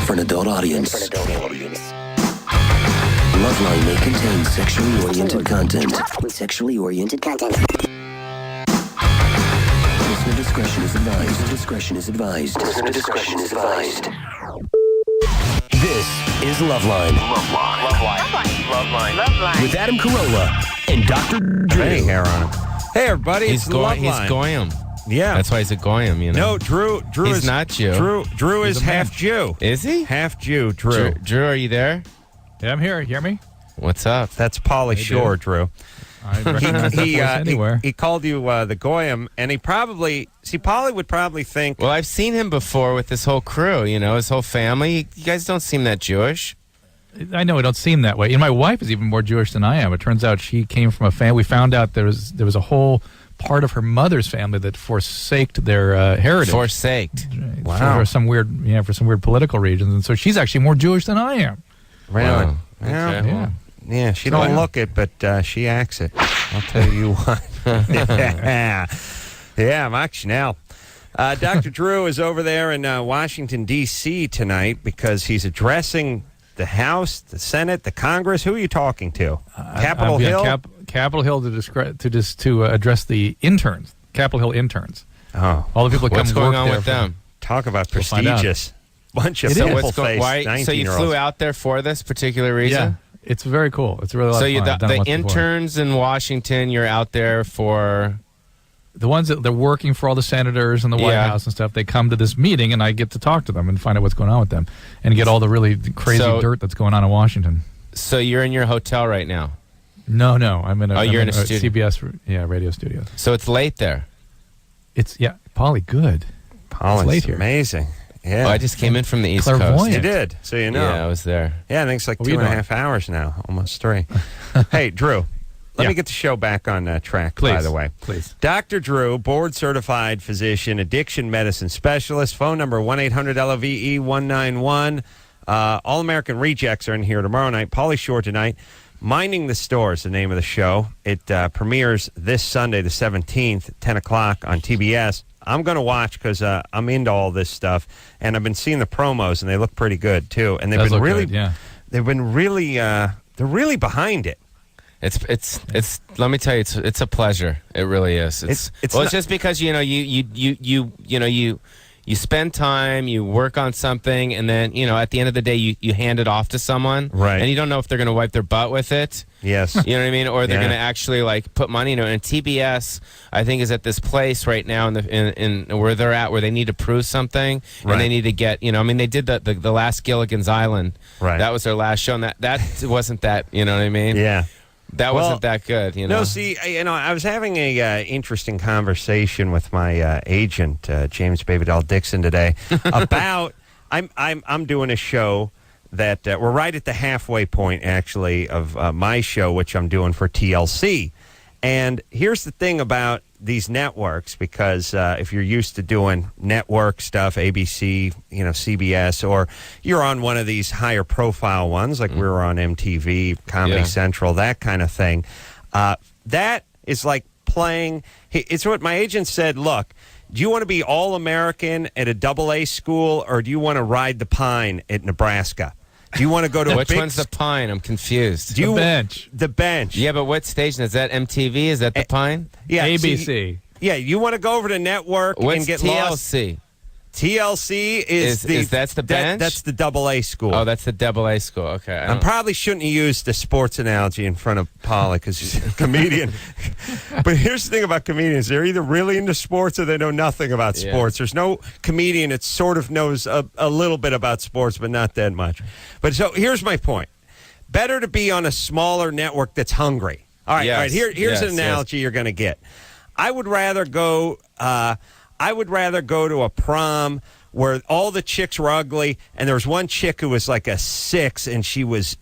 for an adult audience. Loveline may contain sexually oriented content. Listener discretion is advised. Listener discretion is advised. This is Loveline. Loveline. With Adam Carolla and Dr. Drew. Hey, hair on him. Hey, everybody. It's Loveline. He's Goyim. Yeah. That's why he's a Goyim, you know. No, Drew he's is not Jew. Drew is half Jew. Is he? Half Jew, Drew. Drew, are you there? Yeah, I'm here. You hear me? What's up? That's Pauly Shore, Drew. I recognize that voice anywhere. He called you the Goyim, and he probably... See, Pauly would probably think... Well, I've seen him before with this whole crew, you know, his whole family. You guys don't seem that Jewish. I know it don't seem that way. And my wife is even more Jewish than I am. It turns out she came from a family. We found out there was a whole part of her mother's family that forsaked their heritage. Forsaked. Wow. For some weird political reasons. And so she's actually more Jewish than I am. Really? Wow. Yeah. Okay. Yeah. Yeah, she don't look it, but she acts it. I'll tell you what. Yeah, Mike Chanel. Dr. Drew is over there in Washington, D.C. tonight because he's addressing the House, the Senate, the Congress. Who are you talking to? Capitol Hill? Capitol Hill to address the interns, Capitol Hill interns. Oh. All the people that What's come going work on there with them? Talk about We'll find out. prestigious. Bunch of It is. simple-faced So you 19-year-olds. flew out there for this particular reason? Yeah, it's very cool. It's really a lot So of fun. I've done it the once before. interns in Washington, you're out there for... The ones that they're working for all the senators and the White Yeah. House and stuff, they come to this meeting and I get to talk to them and find out what's going on with them and get all the really crazy dirt that's going on in Washington. So you're in your hotel right now? No, I'm in a, you're in a studio. CBS radio studio. So it's late there? Pauly, good. Pauly's late here. amazing. Yeah. Oh, I just came in from the East Coast. Clairvoyant. You did, so you know. Yeah, I was there. Yeah, I think it's like What were you 2.5 hours now, almost 3. Hey, Drew, let Yeah. me get the show back on track, Please. by the way. Please. Dr. Drew, board-certified physician, addiction medicine specialist, phone number 1-800-LOVE-191. All-American Rejects are in here tomorrow night. Pauly Shore tonight. Minding the Store is the name of the show. It premieres this Sunday, the 17th, at 10 o'clock on TBS. I'm going to watch because I'm into all this stuff, and I've been seeing the promos, and they look pretty good, too. And they've Does been look really, good, yeah. they've been really, they're really behind it. It's let me tell you, it's a pleasure. It really is. It's just because you spend time, you work on something, and then at the end of the day you hand it off to someone, right? And you don't know if they're going to wipe their butt with it. Yes, you know what I mean, or they're going to actually put money into it. And TBS, I think, is at this place right now in where they're at, where they need to prove something, and they need to get they did the last Gilligan's Island, right? That was their last show, and that wasn't that. You know what I mean? Yeah. That wasn't that good, No, see, I was having a interesting conversation with my agent, James Babydoll Dixon, today about I'm doing a show that we're right at the halfway point, actually, of my show, which I'm doing for TLC. And here's the thing about these networks, because if you're used to doing network stuff, ABC, CBS, or you're on one of these higher profile ones, like we were on MTV, Comedy Central, that kind of thing, that is like playing. It's what my agent said. Look, do you want to be All-American at a AA school, or do you want to ride the pine at Nebraska? Do you want to go to Which one's the Pine? I'm confused. The Bench. The Bench. Yeah, but what station? Is that MTV? Is that the Pine? Yeah, ABC. You want to go over to network What's and get TLC? lost. TLC is that's the Bench? That's the AA school. Oh, that's the AA school. Okay. I probably shouldn't have used the sports analogy in front of Pauly because he's a comedian. But here's the thing about comedians. They're either really into sports or they know nothing about sports. There's no comedian that sort of knows a little bit about sports, but not that much. But so here's my point. Better to be on a smaller network that's hungry. All right, all right. Here's an analogy you're going to get. I would rather go to a prom where all the chicks were ugly, and there was one chick who was like a 6, and she was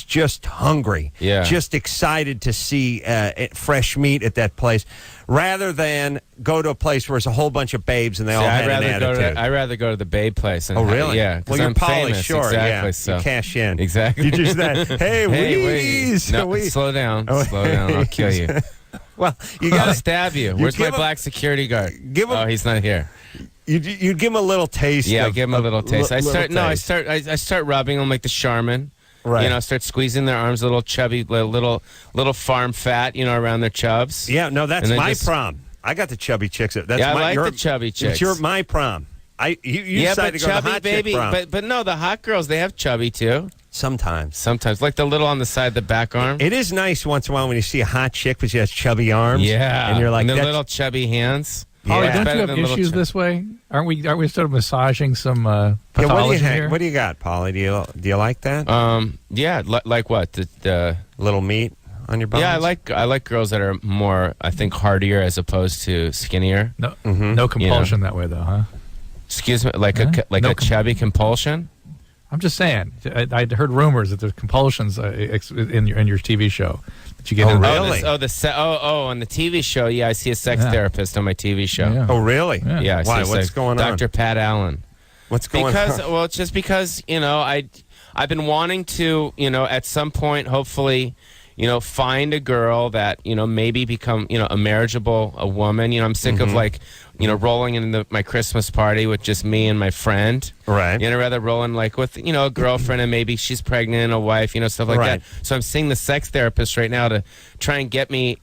just hungry, just excited to see fresh meat at that place, rather than go to a place where it's a whole bunch of babes and they all had an attitude. I'd rather go to the Babe place. And really? Yeah. Well, you're I'm Pauly famous, Shore. exactly, Yeah. so. You cash in. Exactly. You just that. Hey, Weeze. No, slow down. Slow down. I'll kill you. Well, you I'll got to stab you. Where's my black security guard? Give him, oh, he's not here. You give him a little taste. Yeah, of, give them a little taste. I start rubbing them like the Charmin. Right. You know, start squeezing their arms, a little chubby, little farm fat, you know, around their chubs. Yeah, no, that's And then my just- prom. I got the chubby chicks. That's Yeah, I my, like the chubby chicks. It's my prom. You Yeah, decided but to go to the chubby hot baby, chick prom. but no, the hot girls, they have chubby too. Sometimes. Like the little on the side of the back arm. It is nice once in a while when you see a hot chick, but she has chubby arms. Yeah, and you're like, and the that's- little chubby hands. Polly, Yeah. don't Better you have than little issues chub- this way? Aren't we sort of massaging some Yeah, pathology here? what do you got, Pauly? Do you like that? Yeah, like what? The Little meat on your bones? yeah, I like girls that are more, I think, hardier as opposed to skinnier. No, no compulsion that way, though, huh? Excuse me, like Huh? a No chubby compulsion. I'm just saying. I'd heard rumors that there's compulsions in your TV show that you get. Oh, into. really? On the TV show. Yeah, I see a sex Yeah. therapist on my TV show. Yeah. Oh, really? Yeah. Yeah, I Why? see What's going on? Dr. Pat Allen. What's going Because on? well, it's just because I've been wanting to at some point hopefully find a girl that maybe become a marriageable a woman. I'm sick of rolling into my Christmas party with just me and my friend. Right. Rather rolling like with a girlfriend and maybe she's pregnant, a wife, stuff like Right. that. So I'm seeing the sex therapist right now to try and get me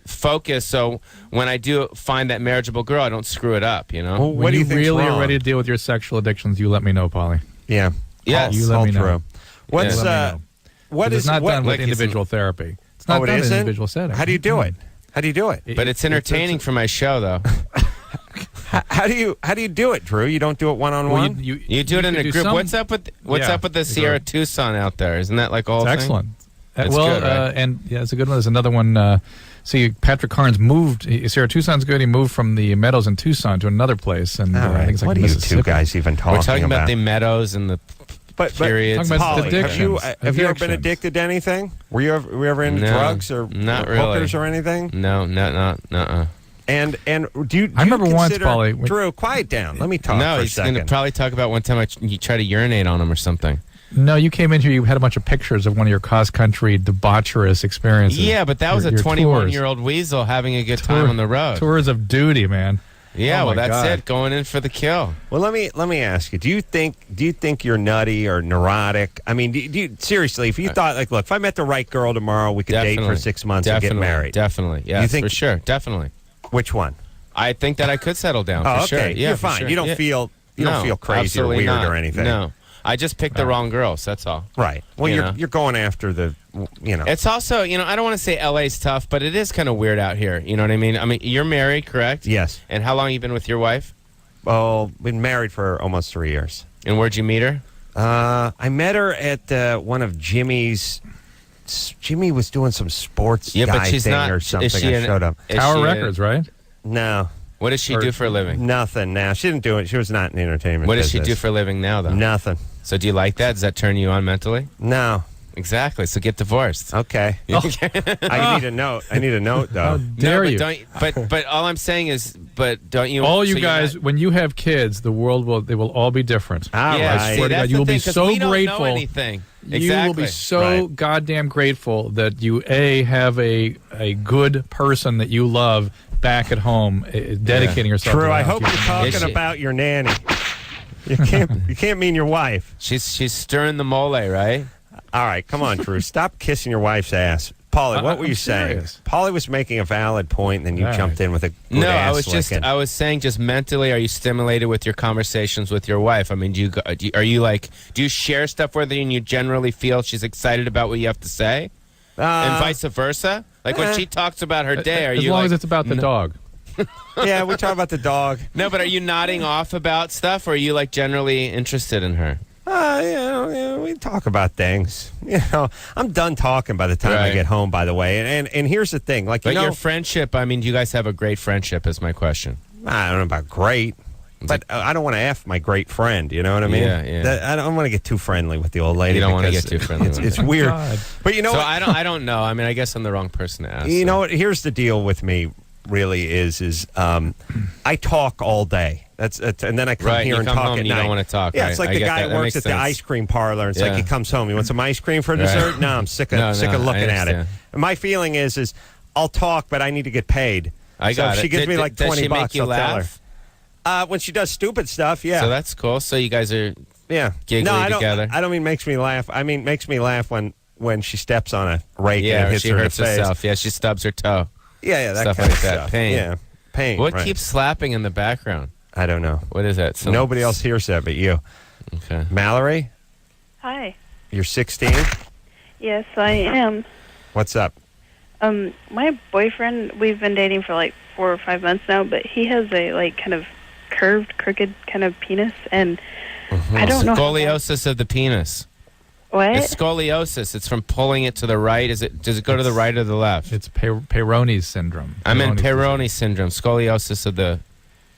focused. So when I do find that marriageable girl, I don't screw it up. Well, When what do you think really are ready to deal with your sexual addictions, you let me know, Polly. Yeah. Yes. You let me know. through. What's You let me know. what It's is not what? done with like it's- individual therapy. It's not Oh, it done in an isn't? individual setting. How do you do it? How do you do it? But it's entertaining for my show, though. How do you do it, Drew? You don't do it one on Well, one. You do it in could a group. some- What's up with the the Sierra group. Tucson out there? Isn't that like a whole It's thing? excellent. It's well, good, right? and yeah, it's a good one. There's another one. See, Patrick Carnes moved. Sierra Tucson's good. He moved from the Meadows in Tucson to another place, and All I right. think it's like What are you two Mississippi. guys even talking We're talking about the meadows and the periods. Talking about Pauly, have you addictions. ever been addicted to anything? Were you ever into No, drugs or not hookers really. or anything? No. And do you? I remember you once, consider, Pauly, when- Drew, quiet down. Let me talk No, for a he's going to second. probably talk about one time you tried to urinate on him or something. No, you came in here. You had a bunch of pictures of one of your cross-country debaucherous experiences. Yeah, but that was a Your 21-year-old weasel having a good time on the road. Tours of duty, man. Yeah, Oh well, my that's God. it. Going in for the kill. Well, let me ask you. Do you think you're nutty or neurotic? I mean, do you seriously? If you thought look, if I met the right girl tomorrow, we could date for 6 months and get married. Definitely, yes, You think- for sure, definitely. Which one? I think that I could settle down Oh, for sure. okay. Yeah, You're for fine. sure. You don't Yeah. feel No, crazy or absolutely weird not. or anything. No, I just picked the wrong girls. That's all. Right. Well, You know? you're going after the It's also, I don't want to say LA's tough, but it is kind of weird out here. You know what I mean? I mean, you're married, correct? Yes. And how long you been with your wife? Oh, been married for almost 3 years. And where'd you meet her? I met her at one of Jimmy's. Jimmy was doing some sports Yeah, but guy she's thing not. or Is something. she I showed up. is Tower she Records, right? No, What does she do for a living? nothing. Now she didn't do it. She was not in the entertainment. What does she business. do for a living now, though? Nothing. So do you like that? Does that turn you on mentally? No. Exactly. So get divorced. Okay. I need a note. I need a note How though. dare but you? But all I'm saying is, but don't you? All so you you're guys, not- when you have kids, the world will all be different. All yeah, right. see, swear to that's God, you will the be thing, 'cause so we don't grateful. know anything. You Exactly. will be so Right. goddamn grateful that you have a good person that you love back at home, dedicating yourself. True. to I the hope house. you're talking Is she- about your nanny. You can't mean your wife. She's stirring the mole, right? All right, come on, Drew. Stop kissing your wife's ass. Pauly, what were I'm you saying? serious. Pauly was making a valid point, and then you All jumped right. in with a good No, I ass was licking. saying just mentally, are you stimulated with your conversations with your wife? I mean, do you share stuff with her and you generally feel she's excited about what you have to say? And vice versa? Like when she talks about her day, are as you long like, as it's about the dog. Yeah, we talk about the dog. no, but are you nodding off about stuff or are you like generally interested in her? We talk about things. I'm done talking by the time I Right. get home. By the way, and here's the thing, But your friendship, I mean, do you guys have a great friendship is my question. I don't know about great, but I don't want to F my great friend. You know what I mean? Yeah. I don't want to get too friendly with the old lady. You don't wanna because get too friendly with It's her. weird. God. But you know So what? I don't know. I mean, I guess I'm the wrong person to ask. You know what? Here's the deal with me. Really is I talk all day. That's and then I come Right, here you and come talk home at and you night. don't wanna talk, Yeah, right. it's like I the get guy that. who That works makes at the sense. ice cream parlor. It's Yeah. like he comes home. You want some ice cream for Right. dessert? No, I'm sick of No, sick of I looking at it. understand. And my feeling is I'll talk, but I need to get paid. I so got if it. she gives me like Does she $20, make you I'll tell her. laugh? When she does stupid stuff, yeah. So that's cool. So you guys are giggling no, I don't, together. I don't mean makes me laugh. I mean makes me laugh when she steps on a rake and it hits she her in hurts the face. herself. Yeah, she stubs her toe. Yeah, that Stuff kind like of that. stuff. Pain. Yeah, pain. What right. keeps slapping in the background? I don't know. What is that? Nobody else hears that but you. Okay. Mallory, Hi. you're 16. Yes, I am. What's up? My boyfriend, we've been dating for like 4 or 5 months now, but he has a like kind of curved, crooked kind of penis, and I don't know. Scoliosis of the penis. What? It's scoliosis. It's from pulling it to the right. Does it go to the right or the left? It's Peyronie's syndrome. I meant Peyronie syndrome. Scoliosis of the.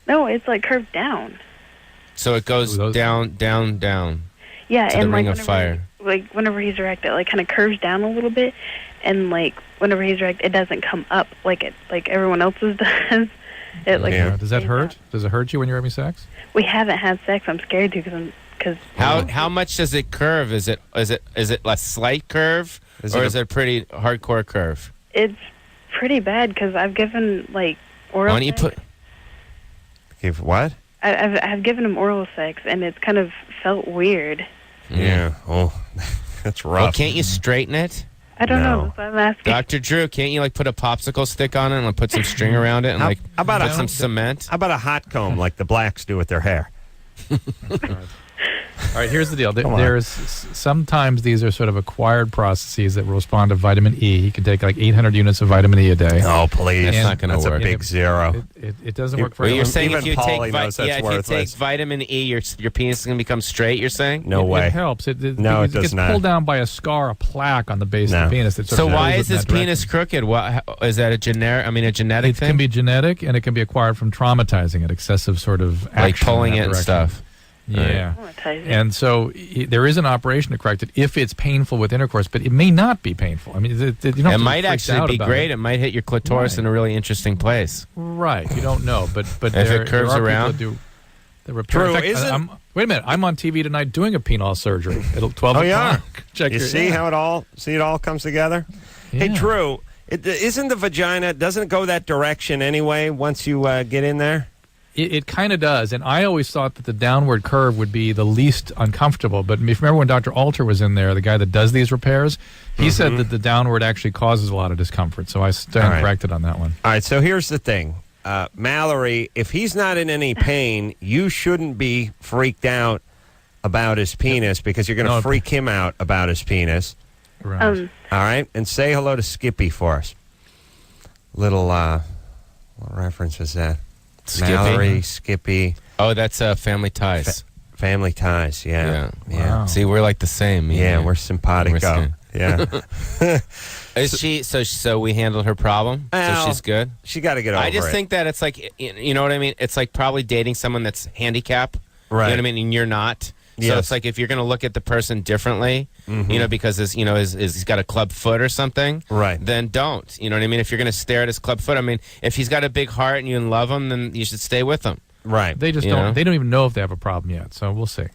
No, it's like curved down. So it goes down, down, down. Yeah, to and the ring like of fire. Whenever he's erect, it like kind of curves down a little bit, and like whenever he's erect, it doesn't come up like everyone else's does. It like Does that hurt? Does it hurt you when you're having sex? We haven't had sex. I'm scared to because How much does it curve? Is it a slight curve or is it a pretty hardcore curve? it's pretty bad because I've given like oral. Why don't you sex. put? Give what? I've given him oral sex, and it's kind of felt weird. Yeah. Oh, that's rough. Well, can't you straighten it? I don't No. know. That's what I'm asking. Dr. Drew, can't you like put a popsicle stick on it and like, put some string around it and How like about put a- some cement? How about a hot comb like the blacks do with their hair? All right, here's the deal. Come on. There's sometimes these are sort of acquired processes that respond to vitamin E. You can take like 800 units of vitamin E a day. Oh, please. That's not gonna That's work. a big zero. It doesn't work for Well, you're everyone. saying Even if you Pauly take knows that's if you take worthless. vitamin E, your penis is gonna become straight. You're saying? No way. It helps. No, it does gets not. pulled down by a scar, a plaque on the base No. of the penis. That sort So of why pulls is it in his that penis direction. crooked? What is that a genetic It thing? can be genetic, and it can be acquired from traumatizing it, excessive sort of like action pulling in it that and direction. stuff. Yeah. Traumatizing. And so there is an operation to correct it if it's painful with intercourse, but it may not be painful. I mean, you don't have It to might be freaked actually out be about great. It might hit your clitoris Right. in a really interesting place. Right. You don't know, but If there, it curves there are around? people that do the repair. Drew, In fact, isn't- wait a minute. I'm on TV tonight doing a penile surgery at 12 Oh, you are? o'clock. Check You your, see yeah. how it all comes together? Hey, Yeah. Drew, isn't the vagina, doesn't it go that direction anyway once you get in there? It kind of does, and I always thought that the downward curve would be the least uncomfortable. But if you remember when Dr. Alter was in there, the guy that does these repairs, he said that the downward actually causes a lot of discomfort. So I stand All right. corrected on that one. All right, so here's the thing. Mallory, if he's not in any pain, you shouldn't be freaked out about his penis because you're going to No. freak him out about his penis. Right. All right? And say hello to Skippy for us. Little, what reference is that? Skippy? Mallory, Skippy, Oh, that's Family Ties. Family Ties. Yeah. Wow. See, we're like the same. Yeah, we're simpatico. Yeah. Is she? So we handled her problem. Well, So she's good. She got to get over I just it. think that it's like you know what I mean. It's like probably dating someone that's handicapped. Right. You know what I mean, and you're not. So Yes. it's like if you're going to look at the person differently, you know, because he's got a club foot or something, Right. then don't. You know what I mean? If you're going to stare at his club foot, I mean, if he's got a big heart and you love him, then you should stay with him. Right. They just You don't. know? They don't even know if they have a problem yet. So we'll see.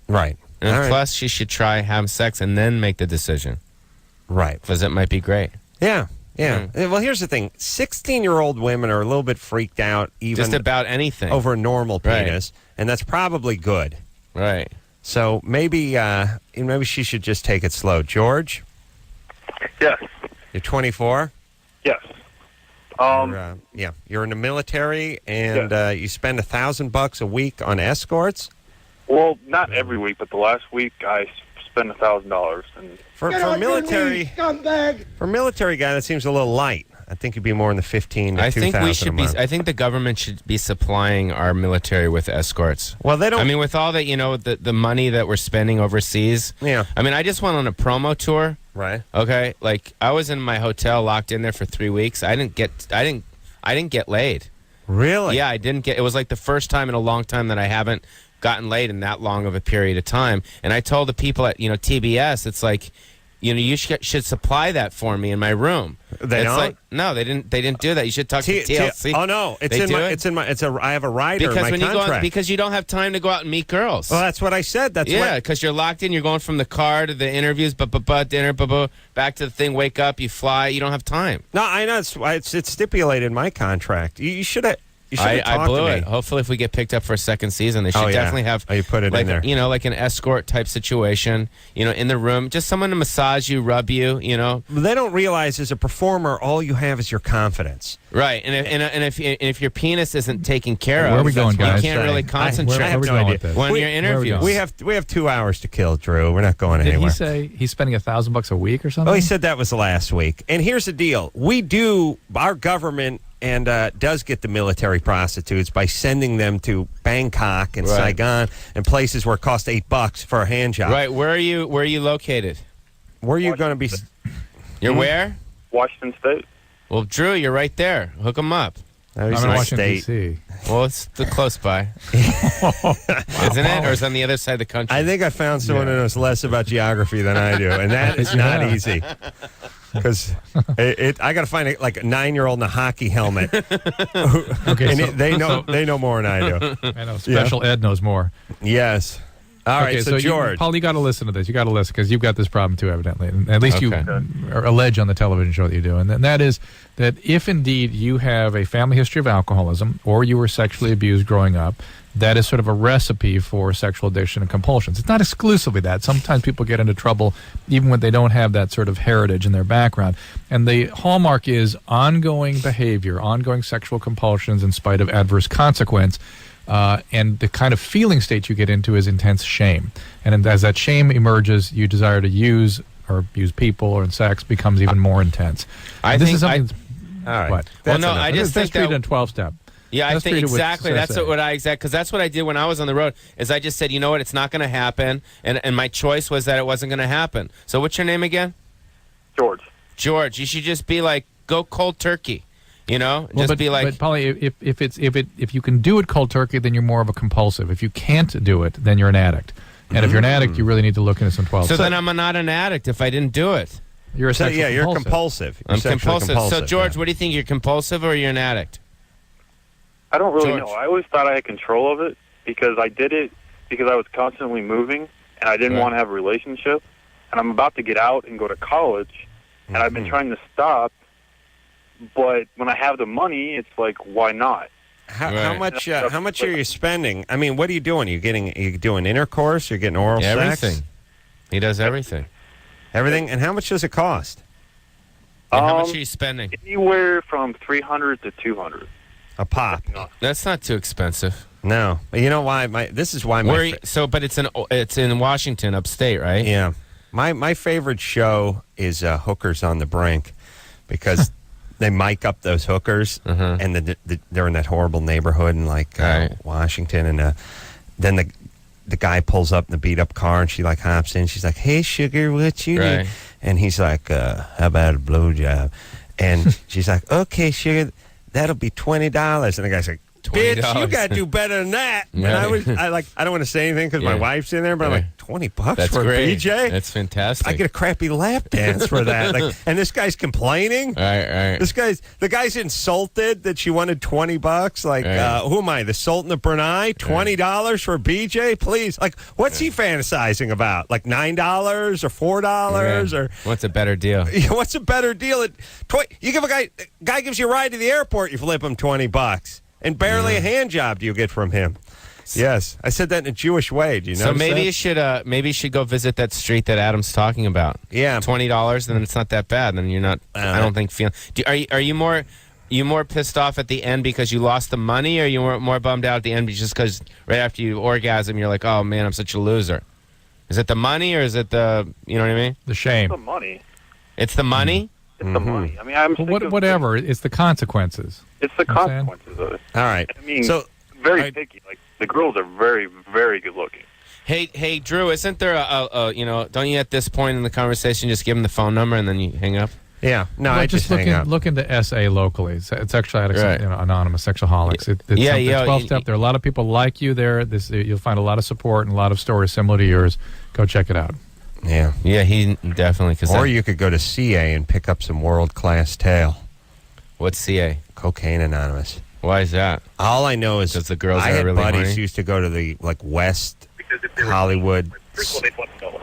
Right. And All right. plus, she should try have sex and then make the decision Right. because it might be great. Yeah. Yeah. Well, here's the thing. 16-year-old women are a little bit freaked out even Just about anything. over a normal Right. penis, and that's probably good. Right. So maybe she should just take it slow. George, Yes. you're 24. Yes. You're in the military, and you spend $1,000 a week on escorts. Well, not every week, but the last week I spent $1,000. And For military, for a military guy, that seems a little light. I think you'd be more in the 15 to I 2,000 think we should a be. month. I think the government should be supplying our military with escorts. Well, they don't. I mean, with all that, the money that we're spending overseas. Yeah. I mean, I just went on a promo tour. Right. Okay. Like I was in my hotel, locked in there for 3 weeks. I didn't get laid. Really? Yeah, I didn't get. It was like the first time in a long time that I haven't gotten laid in that long of a period of time. And I told the people at TBS, it's like, you should supply that for me in my room. They it's don't? Like, no, they didn't. They didn't do that. You should talk to TLC. Oh no, it's They in do my. it? It's in my. I have a rider Because in my when you contract. go out, because you don't have time to go out and meet girls. Well, that's what I said. That's yeah, what. because you're locked in. You're going from the car to the interviews, dinner, back to the thing. Wake up, you fly. You don't have time. No, I know it's stipulated in my contract. You should have. You should have I talked blew to me. it. Hopefully, if we get picked up for a second season, they should Oh, yeah. definitely have Oh, you put it like in there. you know, like an escort type situation. You know, in the room, just someone to massage you, rub you. You know, They don't realize as a performer, all you have is your confidence. right? And if your penis isn't taken care of, Where are we going, you guys? can't really concentrate Where are we no going idea. with this? when We- you're where are we interviewing. going? We have 2 hours to kill, Drew. We're not going Did anywhere. he say he's spending $1,000 a week or something? Oh, he said that was last week. And here's the deal: our government and does get the military prostitutes by sending them to Bangkok and Right. Saigon and places where it costs $8 for a hand job. Right? Where are you located? Where are you going to be? You're where? Washington State. Well, Drew, you're right there. Hook them up. Oh, I'm he's in in Washington, state. D.C. Well, it's the close by, isn't it? Or is it on the other side of the country? I think I found someone who knows less about geography than I do, and that is not easy. Because I got to find like a 9-year-old in a hockey helmet. Okay, And they know more than I do. I know Special Ed knows more. Yes. All right, so George. Paul, you got to listen to this. You got to listen because you've got this problem too, evidently. And at least you allege on the television show that you do, and that is that if indeed you have a family history of alcoholism or you were sexually abused growing up, that is sort of a recipe for sexual addiction and compulsions. It's not exclusively that. Sometimes people get into trouble even when they don't have that sort of heritage in their background. And the hallmark is ongoing behavior, ongoing sexual compulsions in spite of adverse consequence. And the kind of feeling state you get into is intense shame. And as that shame emerges, you desire to use people or in sex becomes even more intense. I this think is something. All right. What? Well, no, enough. I just That's think that. treated in 12-step. Yeah, I Let's think treat it with exactly. That's success. what I because that's what I did when I was on the road. Is I just said, you know what, it's not going to happen, and my choice was that it wasn't going to happen. So what's your name again? George. George. You should just be like, go cold turkey. You know, Well, just be like, but Pauly, if you can do it cold turkey, then you're more of a compulsive. If you can't do it, then you're an addict. And if you're an addict, you really need to look into some 12. so then I'm not an addict if I didn't do it. You're a sexual you're compulsive. compulsive. You're I'm sexually compulsive. So George, yeah. what do you think? You're compulsive or you're an addict? I don't really George. know. I always thought I had control of it because I did it because I was constantly moving and I didn't Right. want to have a relationship. And I'm about to get out and go to college, and I've been trying to stop. But when I have the money, it's like, why not? How Right. how much are you spending? I mean, what are you doing? Are you doing intercourse? You're getting oral sex? Everything. He does everything. Everything? And how much does it cost? And how much are you spending? Anywhere from 300 to 200. A pop? That's not too expensive. No. You know why? This is why my Where? But it's in Washington, upstate, right? yeah. My favorite show is Hookers on the Brink because they mic up those hookers and they're in that horrible neighborhood in like Right. Washington, and then the guy pulls up in the beat up car and she like hops in. She's like, "Hey, sugar, what you Right. need?" And he's like, "How about a blowjob?" And she's like, "Okay, sugar, that'll be $20." And the guy's like, "Bitch, you $20. got to do better than that." And Right. I don't want to say anything because my Yeah. wife's in there, but I'm Yeah. like, $20 That's for great. a BJ? That's fantastic. I get a crappy lap dance for that. Like, and this guy's complaining. Right. The guy's insulted that she wanted $20. Like, Right. who am I? The Sultan of Brunei? $20 for BJ? Please. Like, what's he fantasizing about? Like $9 or $4 or What's a better deal? what's a better deal? You give a guy gives you a ride to the airport, you flip him $20, and barely a hand job do you get from him. Yes, I said that in a Jewish way. Do you know? So maybe you should go visit that street that Adam's talking about. Yeah. $20, then it's not that bad. Then you're not. I don't think feeling. Are you more pissed off at the end because you lost the money, or you were more bummed out at the end just because right after you orgasm you're like, oh man, I'm such a loser? Is it the money or is it the, you know what I mean? The shame. The money. It's the money. It's the money. I mean, I'm Well, sick of whatever. It's the consequences. It's the You know what I'm saying? consequences of it. All right. I mean, So very I- picky. Like the girls are very, very good looking. Hey, Drew, isn't there a don't you at this point in the conversation just give him the phone number and then you hang up? yeah. No, Well, I just hang up. look into SA locally. It's actually addicts, Right. anonymous sexaholics. It's Yeah, something- yeah, 12-step. There are a lot of people like you there. You'll find a lot of support and a lot of stories similar to yours. Go check it out. Yeah. Yeah, he definitely. Or you could go to CA and pick up some world-class tail. What's CA? Cocaine Anonymous. Why is that? All I know is Because the girls I are had really buddies horny? who used to go to the West Hollywood. First of all, they'd want to know.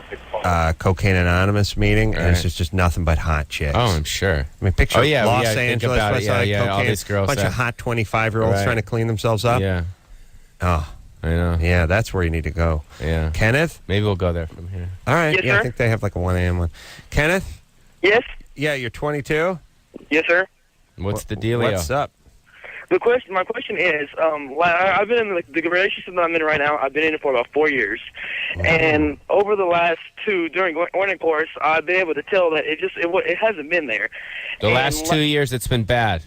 Cocaine Anonymous meeting, and it's Right. just nothing but hot chicks. Oh, I'm sure. I mean, picture Oh, yeah, Los yeah, think Angeles, about it. West Yeah, Side, yeah, all cocaine, these girls bunch that- of hot 25-year-olds Right. trying to clean themselves up. Yeah, Oh, I know. yeah, that's where you need to go. Yeah. Kenneth? Maybe we'll go there from here. All right. Yes, yeah, I sir. think they have like a 1 a.m. one. Kenneth? Yes, Yeah, you're 22? yes, sir. What's the dealio? What's up? My question is, I've been in the relationship that I'm in right now. I've been in it for about 4 years, and over the last two during intercourse, I've been able to tell that it hasn't been there. The And last 2 years, it's been bad.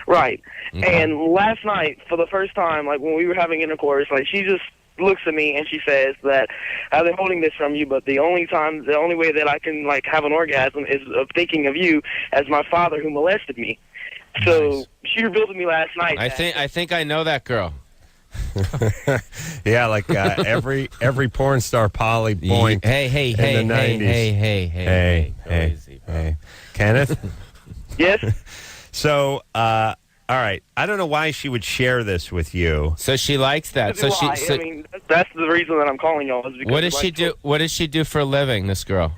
right? Okay. And last night, for the first time, like when we were having intercourse, like she just looks at me and she says that I've been holding this from you, but the only way that I can like have an orgasm is of thinking of you as my father who molested me. So she revealed to me last night. I think I know that girl. Yeah, like every porn star Pauly boink. Hey, hey, in hey, the hey, 90s. hey. Crazy, bro. hey. Kenneth? Yes. So, all right. I don't know why she would share this with you. So she likes that. So Why? she. So I mean, that's the reason that I'm calling y'all. Is because what does she do? What does she do for a living? This girl.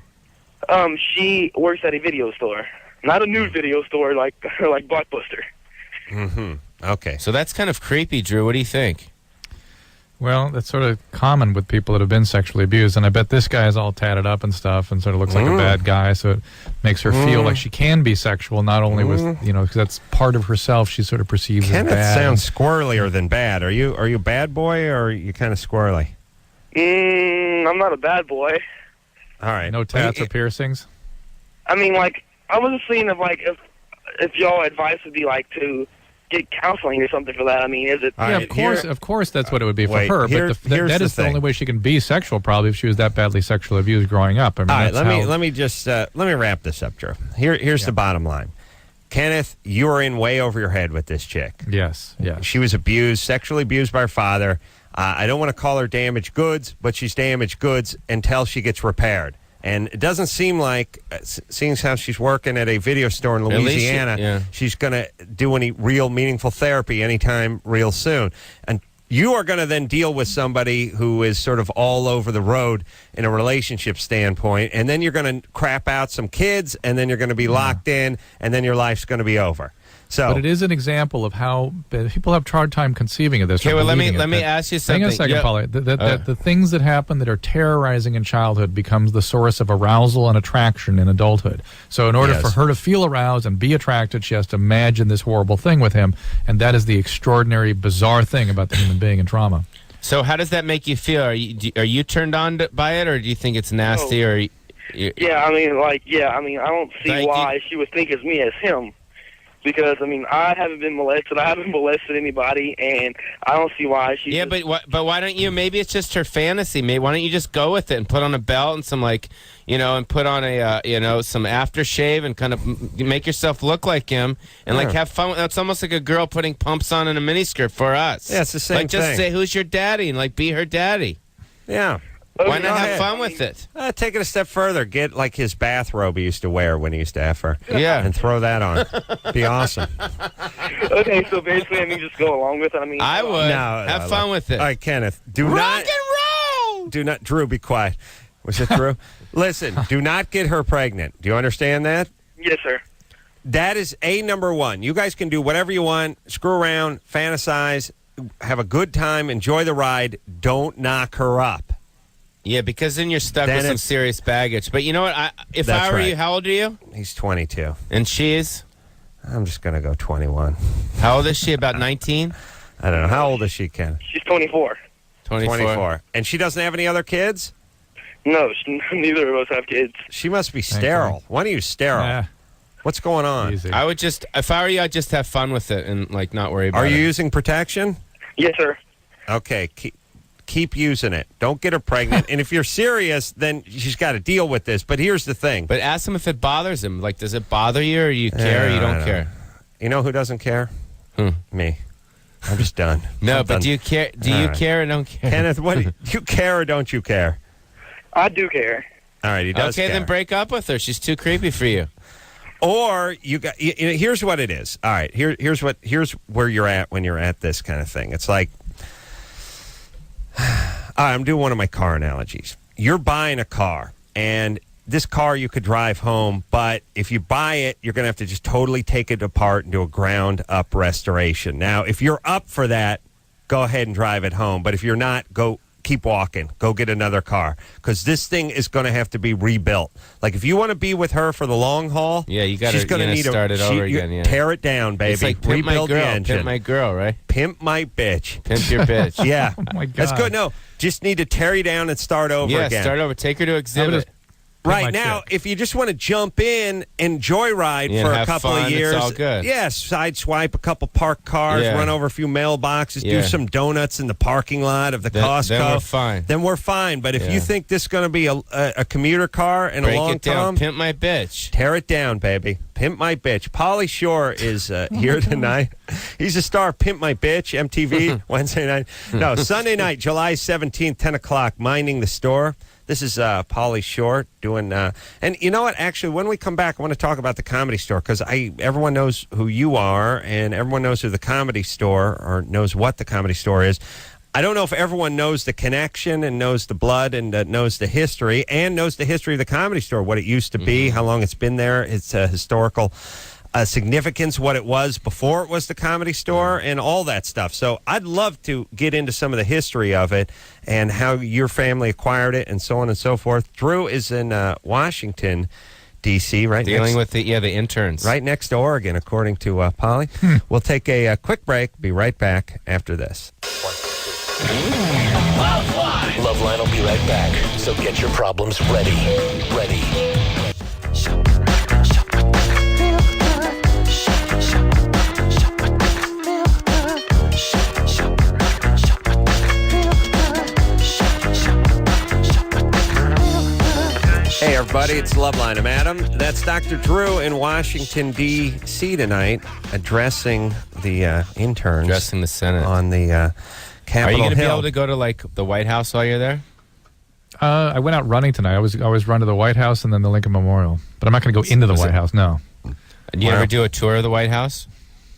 She works at a video store, not a nude video store like Blockbuster. Mm-hmm. Okay. So that's kind of creepy, Drew. What do you think? Well, that's sort of common with people that have been sexually abused, and I bet this guy is all tatted up and stuff and sort of looks like a bad guy, so it makes her feel like she can be sexual, not only with, because that's part of herself she sort of perceives Kenneth as bad. sounds squirrelier than bad. Are you a bad boy, or are you kind of squirrely? I'm not a bad boy. All right. No tats or piercings? I mean, like, I was just seeing if y'all advice would be like to get counseling or something for that. I mean, is it? All Yeah, right, of course that's what it would be for wait, her, here's but that the is the thing. only way she can be sexual, probably, if she was that badly sexually abused growing up. I mean, All right, that's let me just let me wrap this up, Drew. Here's the bottom line. Kenneth, you were in way over your head with this chick. Yes. She was sexually abused by her father. I don't want to call her damaged goods, but she's damaged goods until she gets repaired. And it doesn't seem like, seeing as how she's working at a video store in least Louisiana, she's going to do any real meaningful therapy anytime real soon. And you are going to then deal with somebody who is sort of all over the road in a relationship standpoint, and then you're going to crap out some kids, and then you're going to be locked in, and then your life's going to be over. So, But it is an example of how people have a hard time conceiving of this. Okay, or well, let believing me it. ask you Hang something. on a second, Yeah. Pauly. The things that happen that are terrorizing in childhood becomes the source of arousal and attraction in adulthood. So in order Yes. for her to feel aroused and be attracted, she has to imagine this horrible thing with him, and that is the extraordinary, bizarre thing about the human being in trauma. So how does that make you feel? Are you turned on by it, or do you think it's nasty? No. Or Yeah, I mean, I don't see Like, why she would think of me as him. Because, I mean, I haven't been molested. I haven't molested anybody, and I don't see why she... yeah, but why don't you? Maybe it's just her fantasy. Maybe why don't you just go with it and put on a belt and some and put on a some aftershave and kind of make yourself look like him and like have fun. That's almost like a girl putting pumps on in a miniskirt for us. Yeah, it's the same Like just thing. say who's your daddy and like be her daddy. yeah. Why go not have ahead. fun with it? Take it a step further. Get like his bathrobe he used to wear when he used to have her. Yeah. And throw that on. Be awesome. Okay, so basically, I mean, just go along with it. I mean... I would have no, fun with it. All right, Kenneth. Do Rock not. and roll. Do not. Drew, be quiet. Was it Drew? Listen, do not get her pregnant. Do you understand that? Yes, sir. That is number one. You guys can do whatever you want. Screw around, fantasize, have a good time, enjoy the ride. Don't knock her up. Yeah, because then you're stuck Then with some it's- serious baggage. But you know what? If That's I were right. you, how old are you? He's 22. And she's I'm just going to go 21. how old is she? About 19? I don't know. How old is she, Ken? She's 24. 24. And she doesn't have any other kids? No, neither of us have kids. She must be sterile. One of you sterile. Yeah, What's going on? easy. I would just, if I were you, I'd just have fun with it and like not worry about Are it. you using protection? Yes, sir. Okay. Keep using it. Don't get her pregnant. And if you're serious, then she's got to deal with this. But here's the thing. But ask him if it bothers him. Like, does it bother you, or you care, or you I don't care? You know who doesn't care? Hmm. Me. I'm just done. No, I'm but done. do you care? Do All you right. care or don't care? Kenneth, what do you care or don't you care? I do care. All right, he does Okay, care. then break up with her. She's too creepy for you. Or you got. Here's what it is. All right, here's where you're at when you're at this kind of thing. It's like, I'm doing one of my car analogies. You're buying a car, and this car you could drive home, but if you buy it, you're going to have to just totally take it apart and do a ground-up restoration. Now, if you're up for that, go ahead and drive it home. But if you're not, keep walking. Go get another car, because this thing is going to have to be rebuilt. Like, if you want to be with her for the long haul, you got to start it over again. Yeah. Tear it down, baby. It's like pimp rebuild my girl, the engine. pimp my girl, right? Pimp my bitch. Pimp your bitch. Yeah. Oh, my God. That's good. No, just need to tear you down and start over again. Yeah, start over. Take her to exhibit. Right now, if you just want to jump in and joyride for a couple of years, it's all good. Yes, sideswipe a couple parked cars, run over a few mailboxes, do some donuts in the parking lot of the Costco. Then we're fine. Then we're fine. But if you think this is going to be a commuter car and break a long it down, term, pimp my bitch. Tear it down, baby. Pimp my bitch. Pauly Shore is here tonight. He's a star. Pimp my bitch. MTV Wednesday night. No, Sunday night, July 17th, 10 o'clock. Minding the Store. This is Pauly Shore doing, and you know what? Actually, when we come back, I want to talk about the Comedy Store, because everyone knows who you are, and everyone knows who the Comedy Store, or knows what the Comedy Store is. I don't know if everyone knows the connection and knows the blood and knows the history, and knows the history of the Comedy Store, what it used to be, how long it's been there, its historical significance, what it was before it was the Comedy Store, and all that stuff. So I'd love to get into some of the history of it and how your family acquired it and so on and so forth. Drew is in Washington, D.C., right? Dealing with the interns. Right next to Oregon, according to Pauly. We'll take a quick break. Be right back after this. Loveline will be right back. So get your problems ready. Ready. Hey, everybody, it's Loveline. I'm Adam. That's Dr. Drew in Washington, D.C. tonight, addressing the interns. Addressing the Senate. On the Capitol Hill. Are you going to be able to go to, like, the White House while you're there? I went out running tonight. I always run to the White House and then the Lincoln Memorial. But I'm not going to go into the White House, no. Did you ever do a tour of the White House?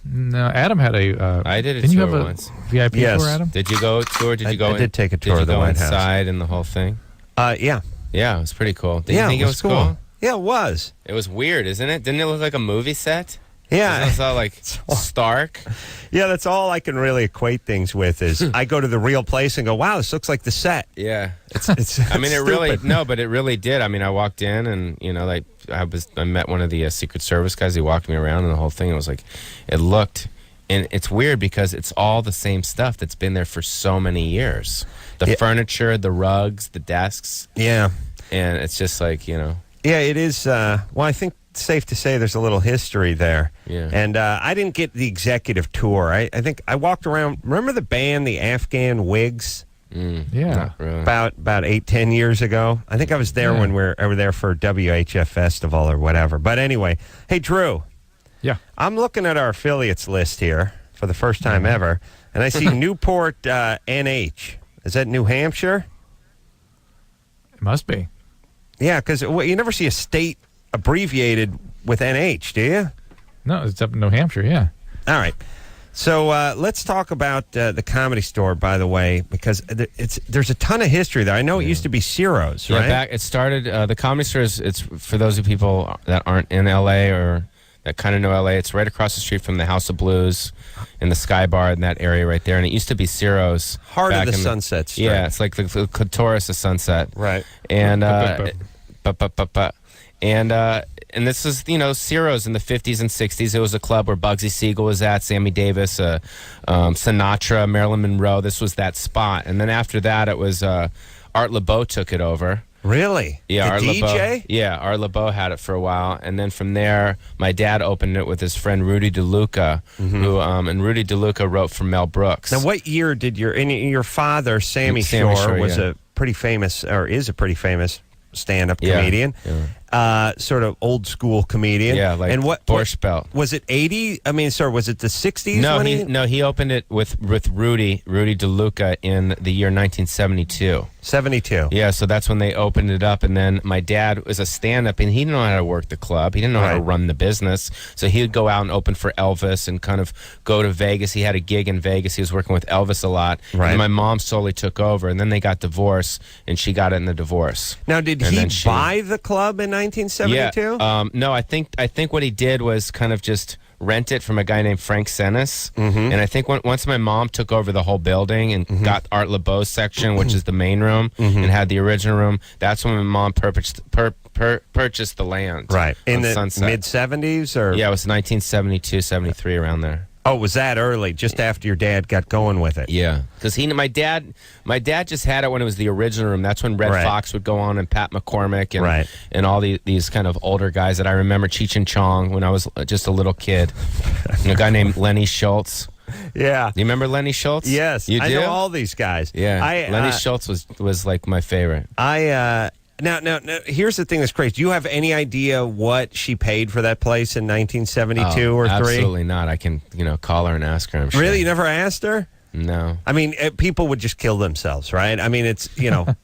No, Adam had a... I did a didn't tour you have once. A VIP tour, Adam? Did you go tour? Did you go I did take a tour of the White House. Did you go inside and the whole thing? Yeah. Yeah, it was pretty cool. Did you think it was cool? Yeah, it was. It was weird, isn't it? Didn't it look like a movie set? Yeah. It was all like stark. Yeah, that's all I can really equate things with is I go to the real place and go, wow, this looks like the set. Yeah. It's I mean, stupid. it really did. I mean, I walked in and, like, I met one of the Secret Service guys. He walked me around and the whole thing. It was like, it looked, and it's weird because it's all the same stuff that's been there for so many years. The furniture, the rugs, the desks. Yeah. And it's just like, Yeah, it is. Well, I think it's safe to say there's a little history there. Yeah. And I didn't get the executive tour. I think I walked around. Remember the band, the Afghan Wigs? Yeah. Not really. About 8-10 years ago. I think I was there when we were there for WHF Festival or whatever. But anyway, hey, Drew. Yeah. I'm looking at our affiliates list here for the first time ever, and I see Newport NH. Is that New Hampshire? It must be. Yeah, because you never see a state abbreviated with NH, do you? No, it's up in New Hampshire, yeah. All right. So let's talk about the Comedy Store, by the way, because there's a ton of history there. I know it used to be Ciro's, right? Yeah, it started, the Comedy Store it's for those of people that aren't in L.A. or that kind of know L.A., it's right across the street from the House of Blues and the Sky Bar in that area right there. And it used to be Ciro's. Heart of the Sunset Strip. Yeah, it's like the clitoris of Sunset. Right. And, and this is, Ciro's in the 50s and 60s. It was a club where Bugsy Siegel was at, Sammy Davis, Sinatra, Marilyn Monroe. This was that spot. And then after that, it was Art LeBeau took it over. Really? Yeah, the DJ? LeBeau, yeah, Art LeBeau had it for a while, and then from there, my dad opened it with his friend Rudy DeLuca, who and Rudy DeLuca wrote for Mel Brooks. Now, what year did your father, Sammy Shore, was a pretty famous, or is a pretty famous stand-up comedian? sort of old school comedian. Yeah, like and what Borscht Belt. Was it 80? I mean, sorry, was it the 60s? No, he opened it with Rudy DeLuca in the year 1972. 72. Yeah, so that's when they opened it up. And then my dad was a stand-up, and he didn't know how to work the club. He didn't know how to run the business. So he would go out and open for Elvis and kind of go to Vegas. He had a gig in Vegas. He was working with Elvis a lot. Right. And my mom slowly took over, and then they got divorced, and she got it in the divorce. Now, did he buy the club in 1972? Yeah. No, I think what he did was kind of just rent it from a guy named Frank Senes. And I think once my mom took over the whole building and got Art LeBeau's section, which is the main room, and had the original room, that's when my mom purchased the land. Right. In the Sunset. mid-70s? Or? Yeah, it was 1972, 73, around there. Oh, was that early, just after your dad got going with it? Yeah, because my dad just had it when it was the original room. That's when Red Fox would go on, and Pat McCormick and all these kind of older guys that I remember, Cheech and Chong, when I was just a little kid. And a guy named Lenny Schultz. Yeah. You remember Lenny Schultz? Yes. You do? I know all these guys. Yeah. Lenny Schultz was like my favorite. Now, here's the thing that's crazy. Do you have any idea what she paid for that place in 1972 or 3? Absolutely not. I can, call her and ask her. I'm sure. Really? You never asked her? No. I mean, people would just kill themselves, right? I mean, it's, you know what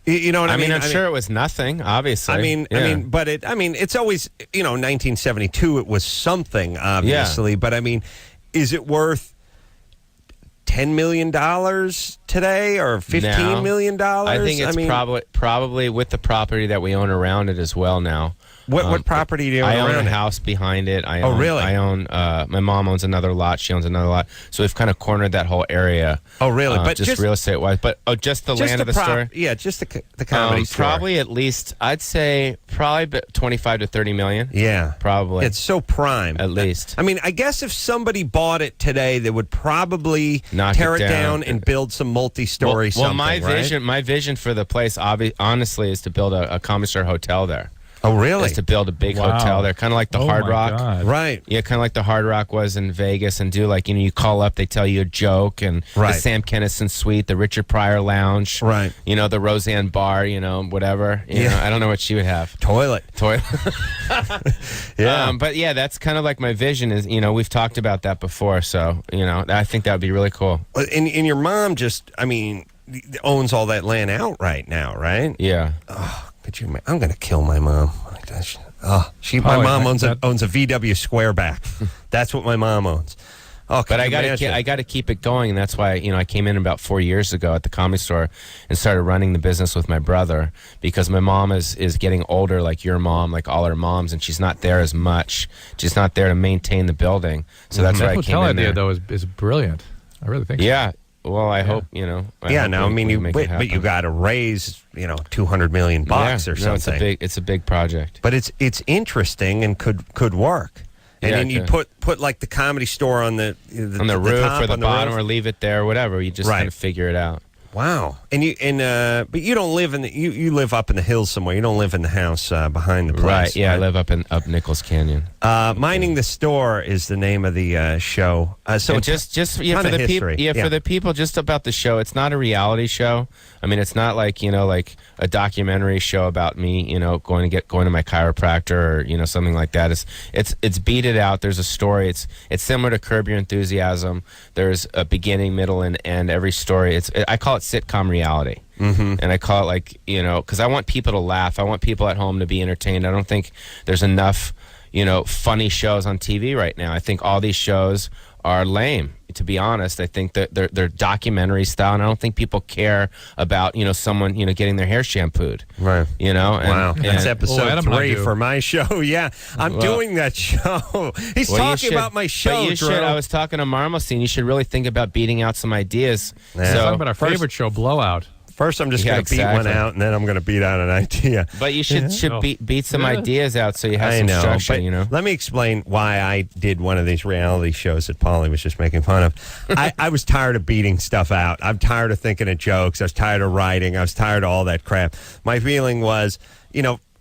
I mean? I'm sure it was nothing, obviously. I mean, it's always, 1972, it was something, obviously. But, I mean, is it worth $10 million today or $15 million? I think it's probably with the property that we own around it as well now. What property do you own around it? I own a house behind it. Really? I own, my mom owns another lot. She owns another lot. So we've kind of cornered that whole area. Oh, really? But just real estate-wise. But just the land of the store? Yeah, just the comedy store. Probably at least, I'd say probably 25 to 30 million. Yeah. Probably. It's so prime. At least. I mean, I guess if somebody bought it today, they would probably tear it down and build some multi-story something, my vision for the place, honestly, is to build a Comedy Store hotel there. Oh, really? Is to build a big hotel there, kind of like the Hard Rock. God. Right. Yeah, kind of like the Hard Rock was in Vegas, and do like, you call up, they tell you a joke, and the Sam Kinison Suite, the Richard Pryor Lounge. Right. The Roseanne Bar, whatever. I don't know what she would have. Toilet. Yeah. But yeah, that's kind of like my vision is, we've talked about that before, so, I think that would be really cool. And your mom just, owns all that land outright now, right? Yeah. Oh, could you? I'm going to kill my mom. My mom owns a VW Squareback. That's what my mom owns. Oh, but I got to keep it going, and that's why I came in about 4 years ago at the Comedy Store and started running the business with my brother, because my mom is getting older, like your mom, like all our moms, and she's not there as much. She's not there to maintain the building, so that's why I came in there. That hotel idea though is brilliant. I really think. Yeah. Well, I hope, but you got to raise, $200 million or something. No, it's a big project. But it's interesting and could work. And then you put like the Comedy Store on the roof top, or the bottom, roof. or leave it there, or whatever. You just kind of figure it out. Wow. And but you don't live you live up in the hills somewhere. You don't live in the house behind the place. Right. Yeah, I live up Nichols Canyon. Minding the Store is the name of the show. So and just for the people, for the people, just about the show. It's not a reality show. It's not like like a documentary show about me, going to my chiropractor or something like that. It's beat it out. There's a story. It's similar to Curb Your Enthusiasm. There's a beginning, middle, and end. Every story. I call it sitcom reality. And I call it because I want people to laugh. I want people at home to be entertained. I don't think there's enough funny shows on TV right now. I think all these shows are lame, to be honest. I think that they're documentary style, and I don't think people care about someone getting their hair shampooed. Right. Wow. That's episode 3 for my show. Yeah, I'm doing that show. He's talking about my show. But you should. I was talking to Marmosine. You should really think about beating out some ideas. Yeah. So talking about our favorite show, Blowout. First, I'm just going to beat one out, and then I'm going to beat out an idea. But you should beat some ideas out so you have some structure, Let me explain why I did one of these reality shows that Pauly was just making fun of. I was tired of beating stuff out. I'm tired of thinking of jokes. I was tired of writing. I was tired of all that crap. My feeling was,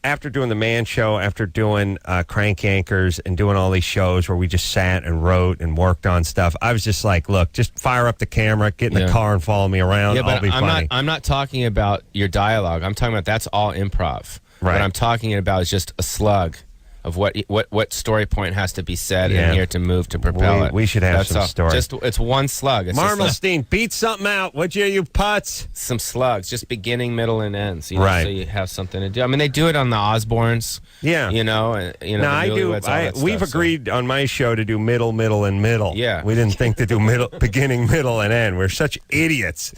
after doing the Man Show, after doing Crank Yankers and doing all these shows where we just sat and wrote and worked on stuff, I was just like, look, just fire up the camera, get in the car and follow me around. Yeah, but I'll be funny. I'm not talking about your dialogue. I'm talking about that's all improv. Right. What I'm talking about is just a slug of what story point has to be said Yeah. in here to move to propel it. We should have That's some all. story. Just it's one slug. It's just Marmelstein, beat something out, would you putz? some slugs, just beginning, middle, and ends. Right. So you have something to do. I mean, they do it on the Osbournes. Yeah. No, No, the I do. Newlyweds, all that We've stuff, so- agreed on my show to do middle, and middle. Yeah. We didn't think to do middle, beginning, middle, and end. We're such idiots.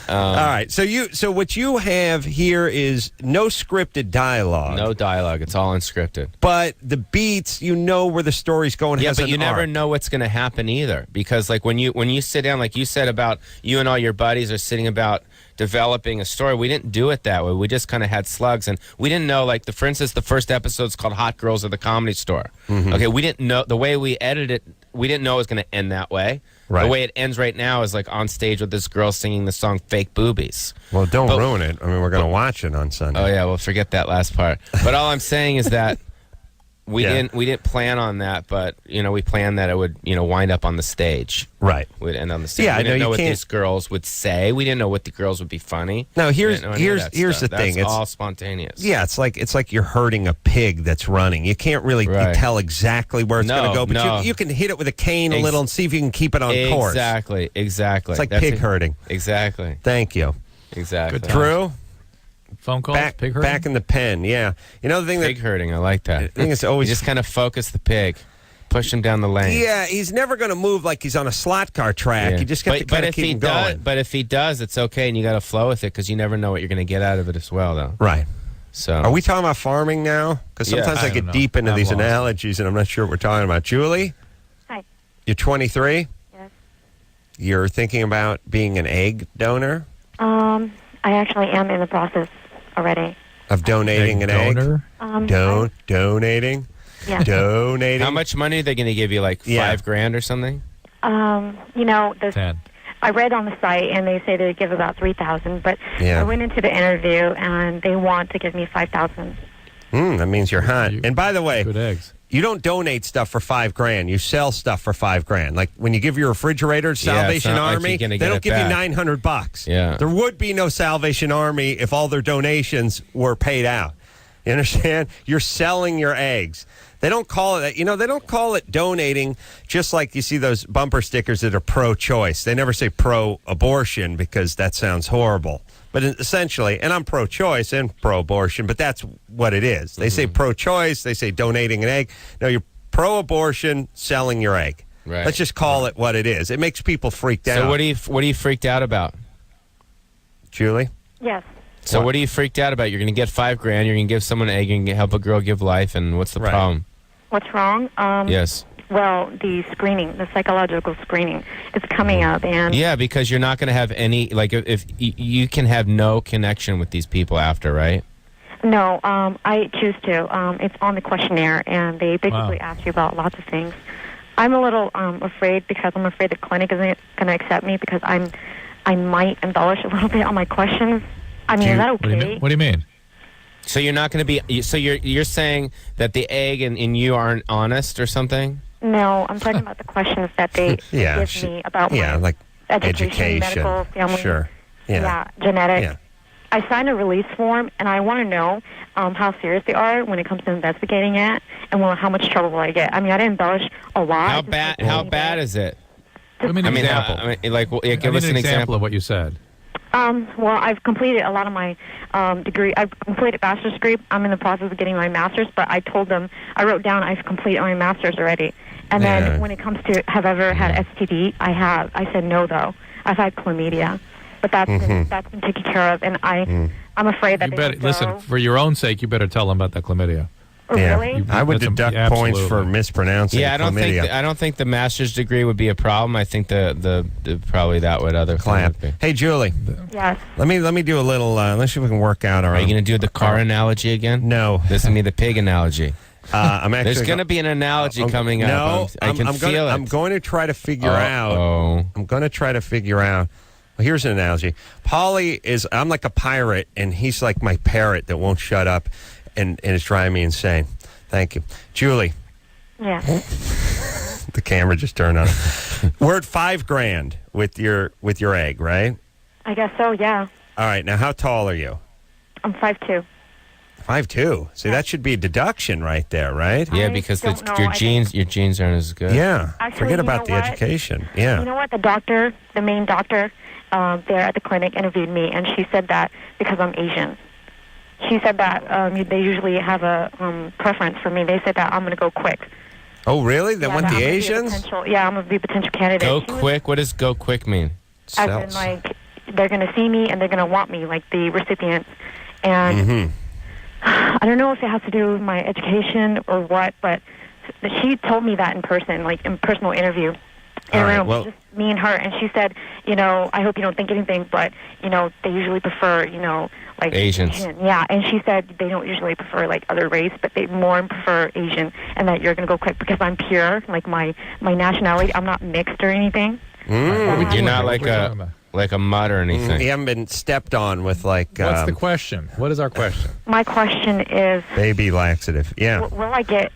All right. So what you have here is no scripted dialogue. No dialogue. It's all unscripted. But the beats, you know where the story's going. Yeah, has but an you never arc. know what's going to happen either, because like when you sit down, like you said about you and all your buddies are sitting about developing a story. We didn't do it that way. We just kind of had slugs, and we didn't know. Like for instance, the first episode's called "Hot Girls at the Comedy Store." Mm-hmm. Okay, we didn't know the way we edited it. We didn't know it was going to end that way. Right. The way it ends right now is like on stage with this girl singing the song "Fake Boobies." Well, don't But- ruin it. I mean, we're going to watch it on Sunday. Oh yeah, well forget that last part. But all I'm saying is that we Yeah. didn't plan on that, but we planned that it would wind up on the stage. Right. We'd end on the stage. Yeah, we no, didn't you know what can't- these girls would say. We didn't know what the girls would be funny. No, We here's didn't know any of that here's stuff. the thing. That's It's all spontaneous. Yeah, it's like you're hurting a pig that's running. You can't really Right. tell exactly where it's No, going to go, but no. you can hit it with a cane a little and see if you can keep it on course. Exactly. It's like That's pig it. herding. Exactly. Thank you. Exactly. Good Drew, Phone calls, pig herding? back in the pen. Yeah. You know the thing Pig herding. I like that. I think it's always You just kind of focus the pig, push him down the lane. Yeah, he's never going to move like he's on a slot car track. Yeah. You just got to kind of keep him going. But if he does, it's okay, and you got to flow with it because you never know what you're going to get out of it as well, though. Right. So Are we talking about farming now? Because Yeah, sometimes I I get don't know. deep into I'm these lost. analogies, and I'm not sure what we're talking about. Julie? Hi. You're 23? Yes. You're thinking about being an egg donor? I actually am in the process already. Of donating an egg? donor? Donating? Yeah. Donating? how much money are they going to give you? Like Yeah. $5,000 or something? The 10. I read on the site, and they say they give about 3,000. But Yeah. I went into the interview, and they want to give me 5,000. That means you're hot. You- And by the way, Good eggs. you don't donate stuff for $5,000. You sell stuff for $5,000. Like when you give your refrigerator to Yeah, it's Salvation not like Army, you're they gonna get don't it give you back. $900. Yeah. There would be no Salvation Army if all their donations were paid out. You understand? You're selling your eggs. They don't call it that. They don't call it donating, just like you see those bumper stickers that are pro-choice. They never say pro-abortion because that sounds horrible. But essentially, and I'm pro-choice and pro-abortion, but that's what it is. They say pro-choice, they say donating an egg. No, you're pro-abortion, selling your egg. Right. Let's just call it what it is. It makes people freaked out. So what are you freaked out about? Julie? Yes. So what are you freaked out about? You're going to get $5,000. You're going to give someone an egg. You're going to help a girl give life. And what's the Right. problem? What's wrong? Yes. Well, the screening, the psychological screening, it's coming up, and Yeah, because you're not going to have any, like, if you can have no connection with these people after, right? no, I choose to. It's on the questionnaire, and they basically Wow. ask you about lots of things. I'm a little afraid because I'm afraid the clinic isn't going to accept me because I might embellish a little bit on my questions. I mean, is that What do you okay? mean? What do you mean? So you're not going to be, so you're saying that the egg and you aren't honest or something? No, I'm talking about the questions that they Yeah, give me about yeah, my like education, medical, family, Sure. Yeah. genetics. Yeah. I signed a release form, and I want to know how serious they are when it comes to investigating it, and how much trouble will I get. I mean, I didn't embellish a lot. How just bad? like a How little bad bit. is it? I mean, I mean, example. give us an example. of what you said. Well, I've completed a lot of my degree. I've completed bachelor's degree. I'm in the process of getting my master's, but I told them, I wrote down I've completed my master's already. And Yeah. then when it comes to have I ever had STD, I have. I said no, though. I've had chlamydia. But that's been taken care of, and I'm afraid that You they better won't go. listen, for your own sake, you better tell them about that chlamydia. Oh, Yeah. really? I would That's a- deduct yeah, points for absolutely. mispronouncing Yeah, chlamydia. I don't think the master's degree would be a problem. I think the probably that would other thing Clap. would be. Hey, Julie, Yes. let me do a little. Let's see if we can work out our. Are you going to do the car analogy again? No. This is me the pig analogy. I'm actually. There's going to be an analogy coming up. No, I can feel it. I'm going to try to figure out. Oh. I'm going to try to figure out. Well, here's an analogy. Pauly is. I'm like a pirate, and he's like my parrot that won't shut up, and it's driving me insane. Thank you, Julie. Yeah. The camera just turned on. We're at $5,000 with your egg, right? I guess so, yeah. All right. Now, how tall are you? I'm 5'2". 5'2". See, that should be a deduction right there, right? Yeah, I because don't know. your genes aren't as good. Yeah. Actually, Forget you about know the what? education. Yeah. You know what? The main doctor there at the clinic interviewed me, and she said that because I'm Asian. She said that they usually have a preference for me. They said that I'm going to go quick. Oh, really? They want that the I'm gonna be a Asians? I'm going to be a potential candidate. Go She was- quick. What does go quick mean? As in, like, they're going to see me and they're going to want me, like the recipient. And I don't know if it has to do with my education or what, but she told me that in person, like in personal interview. All right, room, well- just me and her, and she said, I hope you don't think anything, but, they usually prefer, like Asians. Asian. Yeah, and she said they don't usually prefer, like, other race, but they more prefer Asian, and that you're going to go quick because I'm pure, like my nationality, I'm not mixed or anything. You're not What are we talking about? like a mutt or anything. You haven't been stepped on with, like, What's the question? What is our question? My question is, baby laxative. Yeah. will I get...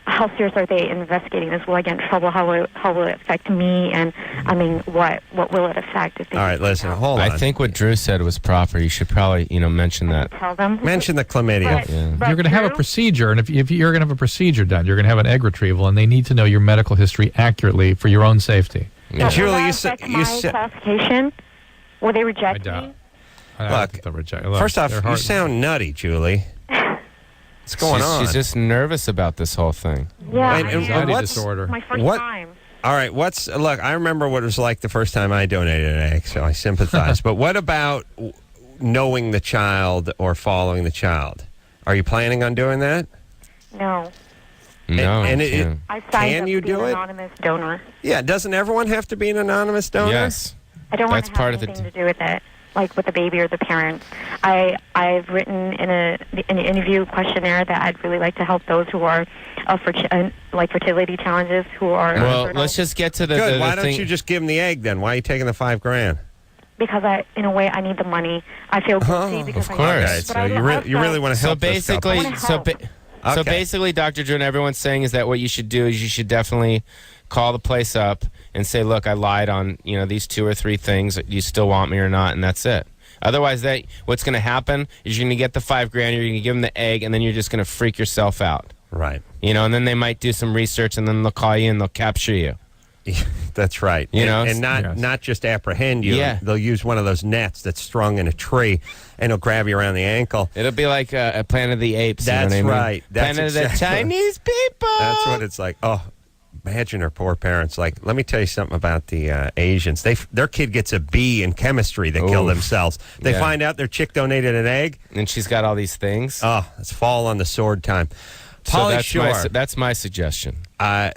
How serious are they investigating this? Will I get in trouble? How will it affect me? And I mean, what will it affect? If they All right, listen, hold on. I think what Drew said was proper. You should probably, mention that. tell them. Mention the chlamydia. But You're going to have a Drew, procedure, and if you're going to have a procedure done, you're going to have an egg retrieval, and they need to know your medical history accurately for your own safety. And will Julie, that you said, affect my qualification? Will they I reject doubt. me? first off, you sound nutty, Julie. What's going on? She's just nervous about this whole thing. Yeah, And- I and am. anxiety what's- disorder. My first what- time. All right, look, I remember what it was like the first time I donated an egg, so I sympathize. But what about knowing the child or following the child? Are you planning on doing that? No. No. and it- yeah. I signed Can up you to be do an it? anonymous donor. Yeah, doesn't everyone have to be an anonymous donor? Yes. I don't want That's to part have of the anything to do with it, like with the baby or the parents. I've written in an interview questionnaire that I'd really like to help those who are like fertility challenges who are Well, infertile. let's just get to the, Good. the Why thing. don't you just give him the egg then? Why are you taking the $5,000? because in a way I need the money. I feel guilty because of I course. Okay, But so I you really want to So help this couple. basically, I wanna so Okay. basically, Dr. Drew, and everyone's saying is that what you should do is you should definitely call the place up and say, look, I lied on these 2 or 3 things. You still want me or not, and that's it. Otherwise, what's going to happen is you're going to get the $5,000, you're going to give them the egg, and then you're just going to freak yourself out. Right. And then they might do some research, and then they'll call you and they'll capture you. That's right. You know, and not yes. not just apprehend you. Yeah. They'll use one of those nets that's strung in a tree, and it'll grab you around the ankle. It'll be like a Planet of the Apes. That's you know what I mean? right. That's Planet of exactly- the Chinese people. That's what it's like. Oh, imagine her poor parents. Like, let me tell you something about the Asians. Their kid gets a B in chemistry. They kill Oof. themselves. They Yeah. find out their chick donated an egg. And she's got all these things. Oh, it's fall on the sword time. So Pauly that's Shore, that's my suggestion.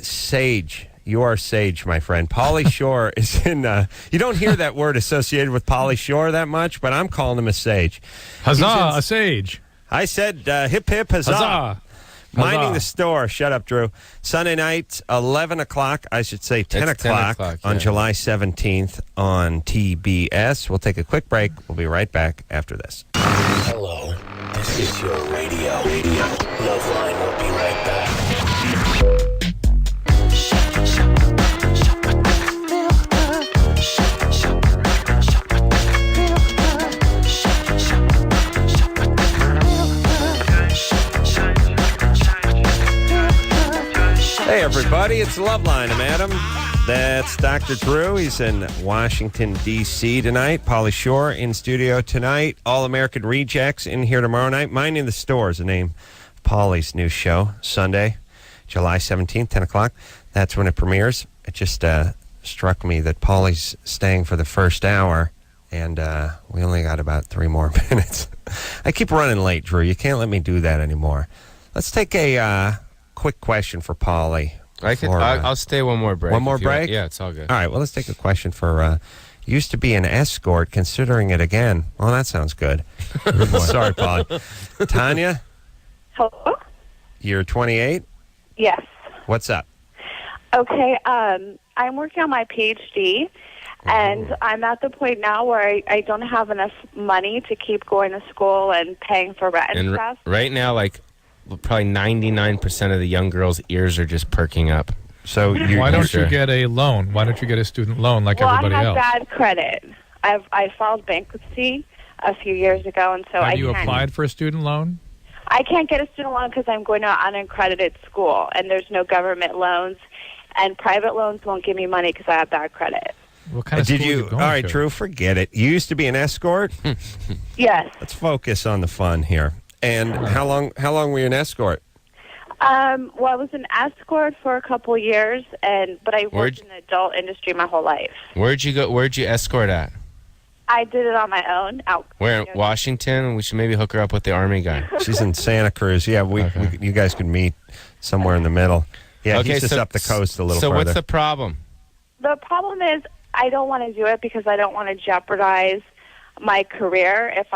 sage. You are sage, my friend. Pauly Shore is in. You don't hear that word associated with Pauly Shore that much, but I'm calling him a sage. Huzzah, a sage. I said hip hip huzzah. Huzzah. Minding Huzzah. the store. Shut up, Drew. Sunday night, 11 o'clock. I should say 10 It's 10 o'clock, o'clock, on yeah. July 17th on TBS. We'll take a quick break. We'll be right back after this. Hello, this is your radio. Loveline will be right back. Hey, everybody. It's Loveline. I'm Adam. That's Dr. Drew. He's in Washington, D.C. tonight. Pauly Shore in studio tonight. All American Rejects in here tomorrow night. Minding the Store is the name of Pauly's new show. Sunday, July 17th, 10 o'clock. That's when it premieres. It just struck me that Pauly's staying for the first hour, and we only got about 3 more minutes. I keep running late, Drew. You can't let me do that anymore. Let's take a quick question for Pauly. I'll stay one more break. One more if you want. break? Yeah, it's all good. All right, well, let's take a question for used to be an escort, considering it again. Well, that sounds good. Sorry, Pauly. Tanya, Hello? you're 28. Yes. What's up? Okay, I'm working on my PhD, and I'm at the point now where I don't have enough money to keep going to school and paying for rent and And stuff. right now, like probably 99% of the young girls' ears are just perking up. So Why don't Sure. you get a loan? Why don't you get a student loan like Well, I everybody have else? bad credit. I filed bankruptcy a few years ago, and so I Have you can't. applied for a student loan? I can't get a student loan because I'm going to an unaccredited school, and there's no government loans, and private loans won't give me money because I have bad credit. What kind of Did school are you? you going All right, to? Drew, forget it. You used to be an escort. Yes. Let's focus on the fun here. And how long were you an escort? Well, I was an escort for a couple years, but I worked in the adult industry my whole life. Where'd you go? Where'd you escort at? I did it on my own. Where in Washington? We should maybe hook her up with the Army guy. She's in Santa Cruz. Yeah, you guys could meet somewhere in the middle. Yeah, he's just up the coast a little So further. what's the problem? The problem is I don't want to do it because I don't want to jeopardize my career if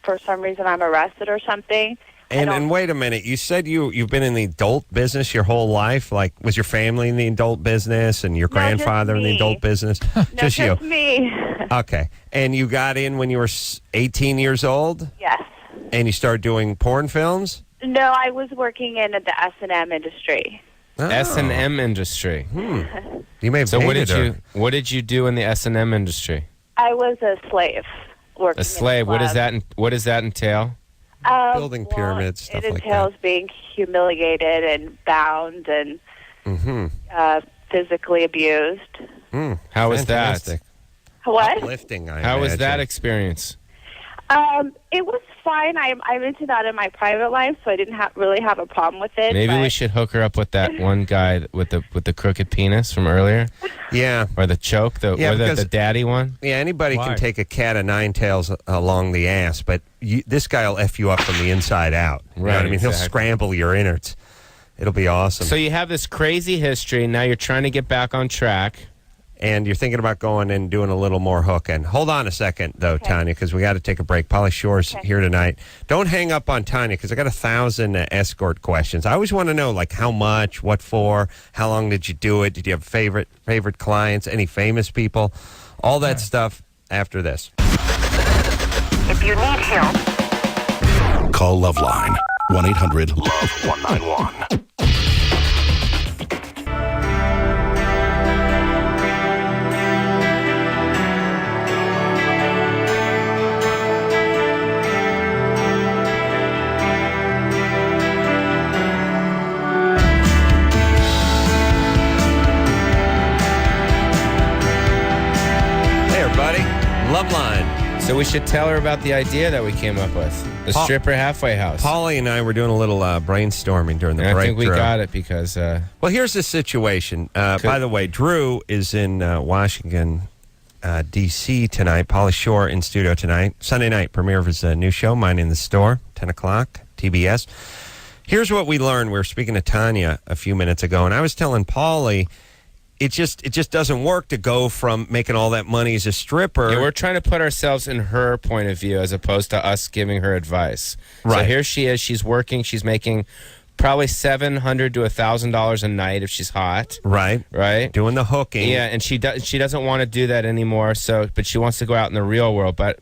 for some reason I'm arrested or something. And wait a minute. You said you've been in the adult business your whole life. Like, was your family in the adult business and your grandfather in the adult business? Just you. me. Okay. And you got in when you were 18 years old? Yes. And you started doing porn films? No, I was working in the S&M industry. Oh. S&M industry. You may have So hated what did you do in the S&M industry? I was a slave. Working A slave. In a What does that entail? Building pyramids, stuff it like entails that. being humiliated and bound and physically abused. How was that? Fantastic. What? Uplifting, I How was that imagine. experience? It was fine. I'm into that in my private life, so I didn't really have a problem with it. Maybe we but- should hook her up with that one guy with the crooked penis from earlier, Yeah. or the choke, or because- the daddy one. Yeah, anybody Why? can take a cat of nine tails along the ass, but this guy will F you up from the inside out. You know what I Right, mean? He'll exactly. scramble your innards. It'll be awesome. So you have this crazy history. Now you're trying to get back on track. And you're thinking about going and doing a little more hooking. Hold on a second, though, Tanya, because we got to take a break. Pauly Shore's here tonight. Don't hang up on Tanya, because I got 1,000 escort questions. I always want to know, like, how much, what for, how long did you do it? Did you have favorite clients, any famous people? All that stuff after this. If you need help, Call Loveline. 1-800-LOVE-191. Hey, everybody. Loveline. So we should tell her about the idea that we came up with. The stripper halfway house. Pauly and I were doing a little brainstorming during the And break. I think we Drew. got it because Well, here's the situation. By the way, Drew is in Washington, D.C. tonight. Pauly Shore in studio tonight. Sunday night, premiere of his new show, Mine in the Store, 10 o'clock, TBS. Here's what we learned. We were speaking to Tanya a few minutes ago, and I was telling Pauly, it just doesn't work to go from making all that money as a stripper. yeah, we're trying to put ourselves in her point of view as opposed to us giving her advice. Right. So here she is. She's working. She's making probably $700 to $1,000 a night if she's hot. Right. Right. Doing the hooking. Yeah, and she doesn't want to do that anymore. So, but she wants to go out in the real world. But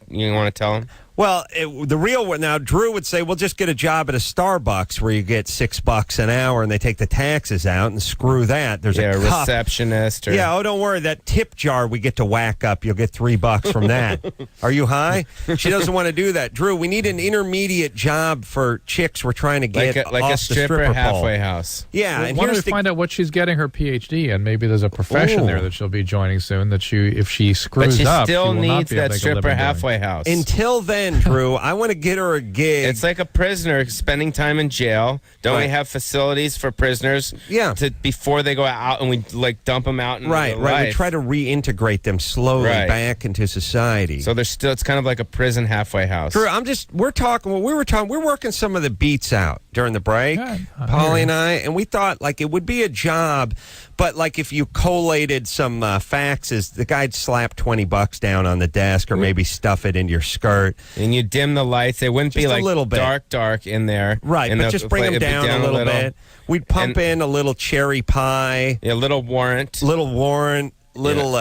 you want to tell him? Well, the real one now, Drew would say, well, just get a job at a Starbucks where you get $6 an hour and they take the taxes out and screw that. There's Yeah, a cup. receptionist. Or, Yeah, oh, don't worry. That tip jar we get to whack up, you'll get $3 from that. Are you high? She doesn't want to do that. Drew, we need an intermediate job for chicks we're trying to get like off a the stripper pole. halfway house. Yeah, Well, and why don't we here's the... find out what she's getting her PhD in? Maybe there's a profession Ooh. there that she'll be joining soon. That if she But screws she up, still she will not needs be able that to make a stripper living doing it. halfway house. Until then, Drew, I want to get her a gig. It's like a prisoner spending time in jail. Don't we Right. have facilities for prisoners? Yeah. Before they go out, and we like dump them out. Right. We try to reintegrate them slowly Right. back into society. So there's still. It's kind of like a prison halfway house. Drew, we're working some of the beats out during the break, Yeah, I Pauly hear and I, and we thought like it would be a job, but like if you collated some faxes, the guy'd slap $20 down on the desk or maybe stuff it into your skirt. And you dim the lights. They wouldn't be Just a like little bit. dark in there. Right, And but just bring them it'd be down a little bit. We'd pump in a little cherry pie, Yeah, little warrant. little warrant, little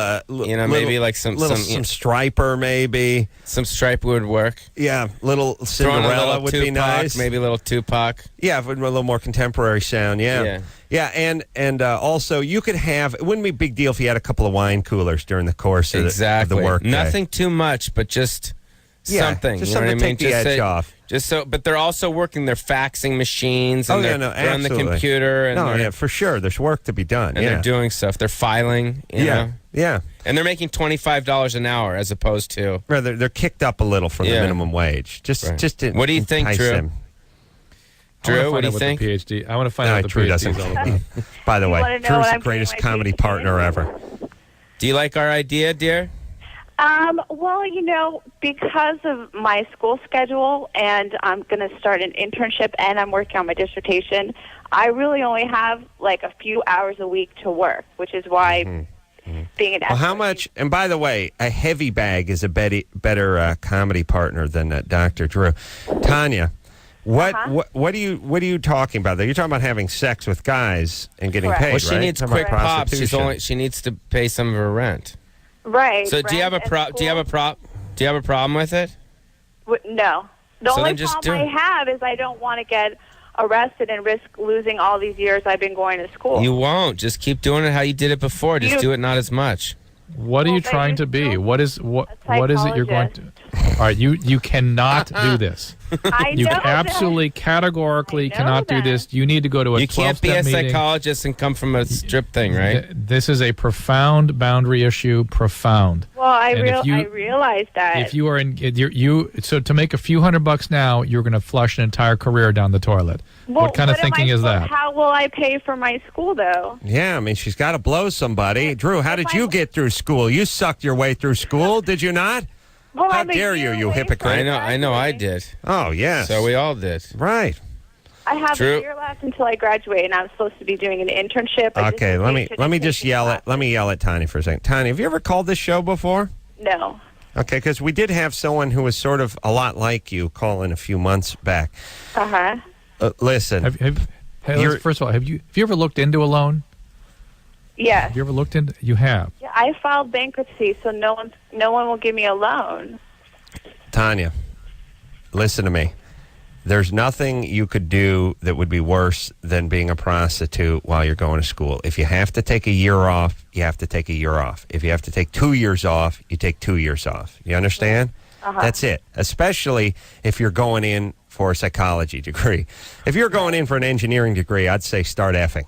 maybe like some striper, maybe. some stripe would work. Yeah, little Throw in a Cinderella little would Tupac, be nice. Maybe a little Tupac. Yeah, with a little more contemporary sound. Yeah. And also you could have. It wouldn't be a big deal if you had a couple of wine coolers during the course of Exactly. the work day. Nothing too much, but just something. just you know something what to I mean? take the edge off. Just so, but they're also working their faxing machines and they're on the absolutely. computer. And for sure. There's work to be done. And they're doing stuff. They're filing. You know? Yeah. And they're making $25 an hour as opposed to. Rather, they're kicked up a little from the minimum wage. Just to What do you think, entice Drew? them. Drew, what do you think? PhD. I want to find out what the Drew PhD doesn't. is all about. By the You way, wanna know Drew's what the I'm greatest doing my comedy PhD partner in? ever. Do you like our idea, dear? Well, because of my school schedule and I'm going to start an internship and I'm working on my dissertation, I really only have like a few hours a week to work, which is why being an Well, how much? And by the way, a heavy bag is a better comedy partner than Dr. Drew. Tanya, what are you talking about? There, you're talking about having sex with guys and getting Correct. paid. Well, she right? needs Talking quick about pops. prostitution. She needs to pay some of her rent. Right. So do you have a problem with it? No. The So only then just problem I do it. have is I don't want to get arrested and risk losing all these years I've been going to school. You won't. Just keep doing it how you did it before. Just do it not as much. What are you trying to be? What is it you're going to? All right, you cannot do this. You absolutely categorically cannot do this. You need to go to a 12-step You can't be a meeting. psychologist and come from a strip thing, right? This is a profound boundary issue. Profound. Well, I And I realize that. If you are so to make a few $100 now, you're going to flush an entire career down the toilet. Well, what kind of thinking is that? How will I pay for my school, though? Yeah, I mean, she's got to blow somebody. Drew, how did you get through school? You sucked your way through school, did you not? Well, How dare you hypocrite? I know I did. Oh, yes. So we all did. Right. I have True. a year left until I graduate, and I'm supposed to be doing an internship. Okay, let me just yell at Tanya for a second. Tanya, have you ever called this show before? No. Okay, because we did have someone who was sort of a lot like you call in a few months back. Listen. First of all, have you ever looked into a loan? Yes. Have you ever looked into? You have. Yeah, I filed bankruptcy, so no one will give me a loan. Tanya, listen to me. There's nothing you could do that would be worse than being a prostitute while you're going to school. If you have to take a year off, you have to take a year off. If you have to take 2 years off, you take 2 years off. You understand? That's it. Especially if you're going in for a psychology degree. If you're going in for an engineering degree, I'd say start effing.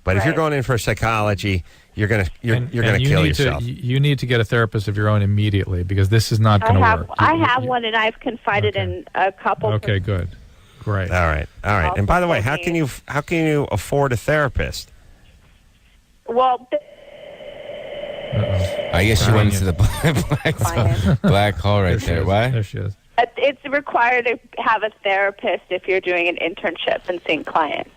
But if you're going in for psychology, you're gonna kill yourself. You need to get a therapist of your own immediately because this is not going to work. I have one, and I've confided in a couple. Okay, good, great. All right. And by the way, how can you afford a therapist? Well, I guess she went into the black hole right there. What? There she is. It's required to have a therapist if you're doing an internship and seeing clients.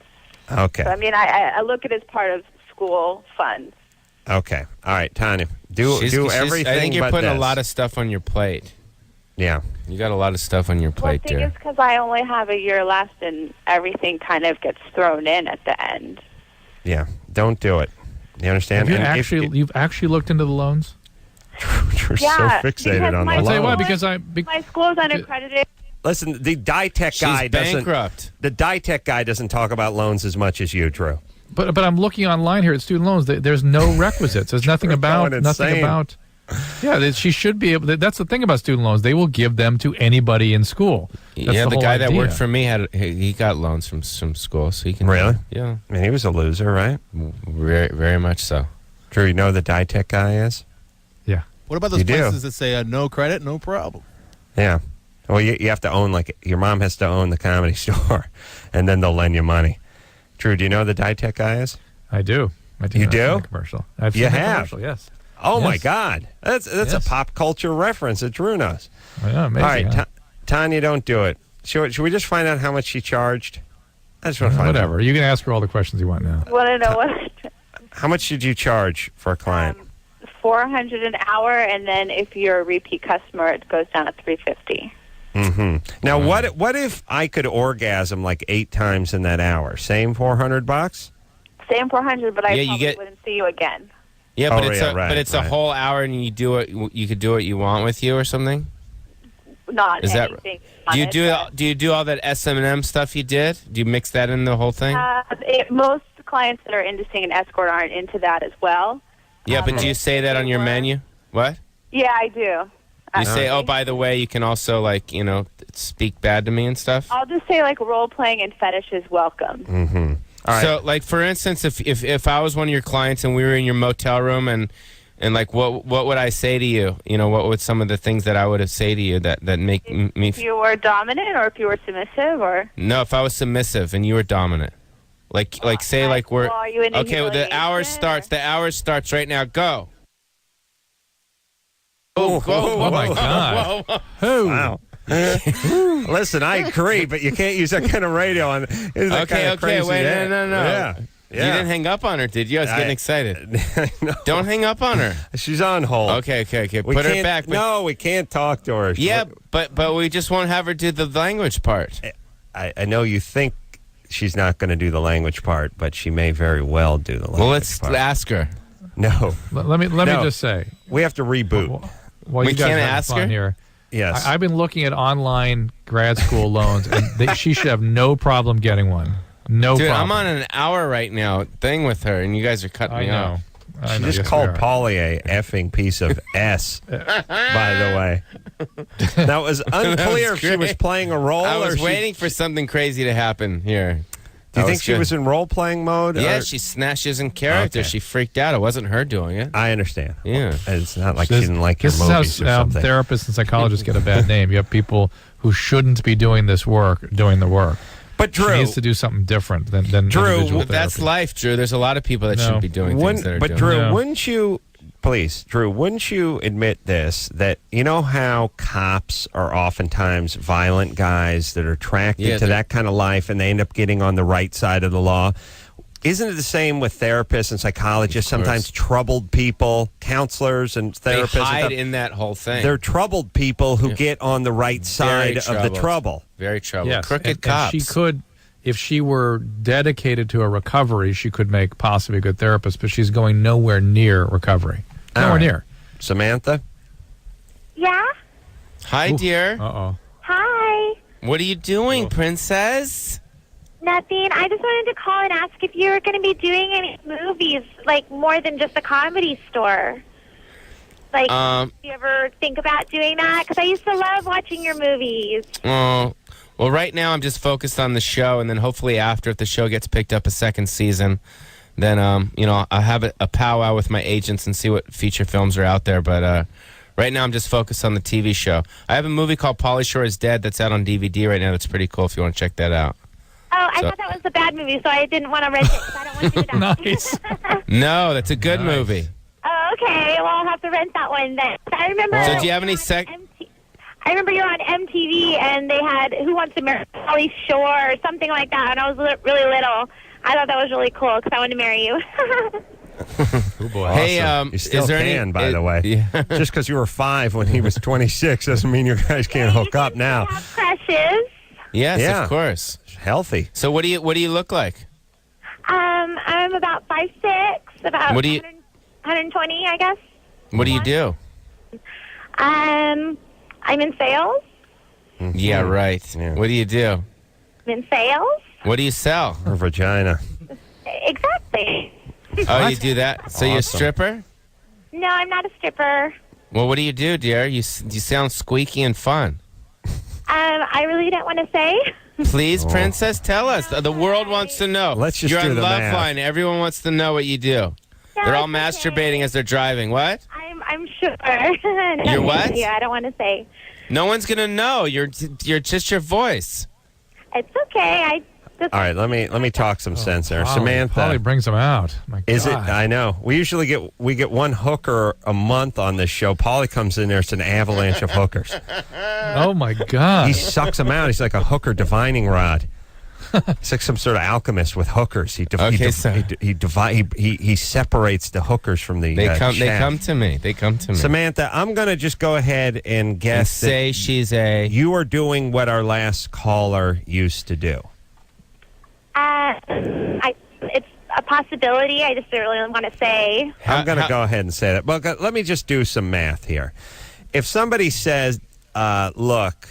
Okay. So, I mean, I look at it as part of school funds. Okay. All right, Tanya. Do everything. I think you're but putting this. a lot of stuff on your plate. Yeah. You got a lot of stuff on your plate, The thing dear. is because I only have a year left, and everything kind of gets thrown in at the end. Yeah. Don't do it. You understand? Have you've actually looked into the loans? You're so fixated on the I'll tell you why. loan. Because my school is unaccredited. Listen, the DITech guy doesn't talk about loans as much as you, Drew. But I'm looking online here at student loans. There's no requisites. There's nothing about. Yeah, she should be able. That's the thing about student loans. They will give them to anybody in school. That's The guy that idea. worked for me he got loans from some school, so he can. Really? Yeah. I mean, he was a loser, right? Very, very much so. Drew, you know who the DITech guy is? Yeah. What about those places that say no credit, no problem? Yeah. Well, you have to own, your mom has to own the Comedy Store, and then they'll lend you money. Drew, do you know who the DITech guy is? I do. You do? Commercial. I've seen the commercial, yes. Oh, yes. my God. That's a pop culture reference that Drew knows. Oh, yeah, amazing. All right, Tanya, don't do it. Should we just find out how much she charged? I just want to find out. Whatever. You can ask her all the questions you want now. Want to know what? How much did you charge for a client? $400 an hour, and then if you're a repeat customer, it goes down to $350. Now, what if I could orgasm 8 times in that hour? Same $400? Same $400, but I Yeah, probably wouldn't see you again. Yeah, but it's a whole hour, and you could do what you want with you or something. Not Is anything. Do you do all that S&M stuff you did? Do you mix that in the whole thing? Most clients that are into seeing an escort aren't into that as well. Yeah, but do you say that on your menu? What? Yeah, I do. You say, oh, by the way, you can also, like, speak bad to me and stuff? I'll just say, like, role-playing and fetish is welcome. Mm-hmm. All right. So, like, for instance, if I was one of your clients and we were in your motel room and like, what would I say to you? What would some of the things that I would say to you that make me... If you were dominant or if you were submissive or... No, if I was submissive and you were dominant. Like say, like, we're... Well, are you into okay, well, the hour starts. The hour starts right now. Go. Oh my God. Whoa. Wow. Listen, I agree, but you can't use that kind of radio on. Okay, wait, no. Yeah. You didn't hang up on her, did you? I was getting excited. No. Don't hang up on her. She's on hold. Okay. Put her back. No, we can't talk to her. Yeah, but we just won't have her do the language part. I know you think she's not going to do the language part, but she may very well do the language part. Well, let's ask her. No. Let me just say. We have to reboot. Well, we you guys can't have ask fun her? here. Yes. I've been looking at online grad school loans, and she should have no problem getting one. No Dude, problem. I'm on an hour right now thing with her, and you guys are cutting me off. She just called Pauly a effing piece of S, by the way. Now, it was unclear if she was playing a role I or was waiting for something crazy to happen here. Do you think she was in role-playing mode? Yeah, or? she snatched. She was in character. Okay. She freaked out. It wasn't her doing it. I understand. Yeah. It's not like she didn't like your This movies is or how something. therapists and psychologists get a bad name. You have people who shouldn't be doing this work doing the work. But Drew, she needs to do something different than individual But that's therapy. life, Drew. There's a lot of people that shouldn't be doing things that are but doing. Drew, wouldn't you, please, Drew, wouldn't you admit this, that you know how cops are oftentimes violent guys that are attracted to that kind of life and they end up getting on the right side of the law? Isn't it the same with therapists and psychologists? Sometimes troubled people, counselors and therapists. They hide in that whole thing. They're troubled people who get on the right side of the trouble. Very troubled. Yes. Crooked cops. And she could, if she were dedicated to a recovery, she could make possibly a good therapist, but she's going nowhere near recovery. Nowhere near. Samantha? Yeah? Hi, dear. Uh-oh. Hi. What are you doing, princess? Nothing. I just wanted to call and ask if you were going to be doing any movies, like more than just a comedy store. Like, do you ever think about doing that? Because I used to love watching your movies. Well, right now I'm just focused on the show, and then hopefully after, if the show gets picked up a second season, then I'll have a powwow with my agents and see what feature films are out there. But right now I'm just focused on the TV show. I have a movie called Pauly Shore is Dead that's out on DVD right now. That's pretty cool if you want to check that out. Oh, I thought that was a bad movie, so I didn't want to rent it because I don't want to do that. Nice. No, that's a good movie. Oh, okay. Well, I'll have to rent that one then. I remember. So do you have any I remember you were on MTV and they had Who Wants to Marry Pauly Shore or something like that. And I was really little. I thought that was really cool because I wanted to marry you. Oh boy! Hey, you still is there can, by the way. Yeah. Just because you were 5 when he was 26 doesn't mean you guys can't hook up now. Crushes. Yes, of course. Healthy. So what do you look like? I'm about 5'6", about 120, I guess. What do you do? I'm in sales. Yeah, right. Yeah. What do you do? I'm in sales. What do you sell? Her vagina. Exactly. Oh, you do that? So you're a Awesome. stripper? No, I'm not a stripper. Well, what do you do, dear? You sound squeaky and fun. I really don't want to say. Please, princess, tell us. The world wants to know. Let's just You're do on the math. Loveline. Everyone wants to know what you do. They're all masturbating as they're driving. What? I'm sure. No, You're what? Yeah, I don't want to say. No one's gonna know. You're just your voice. It's okay. All right, let me talk some sense there. Samantha. Pauly brings them out. My God. Is it? I know. We usually get one hooker a month on this show. Pauly comes in there, it's an avalanche of hookers. Oh my God. He sucks them out. He's like a hooker divining rod. He's like some sort of alchemist with hookers. He separates the hookers from the They come shaft. to me. They come to me. Samantha, I'm going to just go ahead and guess say she's a. You are doing what our last caller used to do. It's a possibility. I just don't really want to say. I'm going to go ahead and say that. Well, let me just do some math here. If somebody says, look,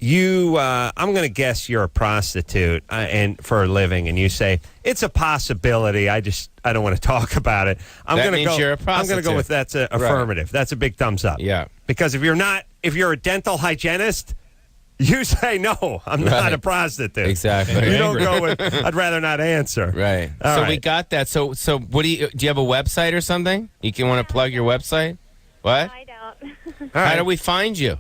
I'm going to guess you're a prostitute and for a living, and you say it's a possibility. I don't want to talk about it. I'm That going to means go. you're a I'm going to go prostitute. with that's a affirmative. That's a big thumbs up. Yeah. Because if you're a dental hygienist, you say no. I'm not Right. a prostitute. Exactly. You don't go with. I'd rather not answer. Right. All so right. we got that. So what do you have a website or something? You can want to plug your website? What? I don't. All How right. do we find you?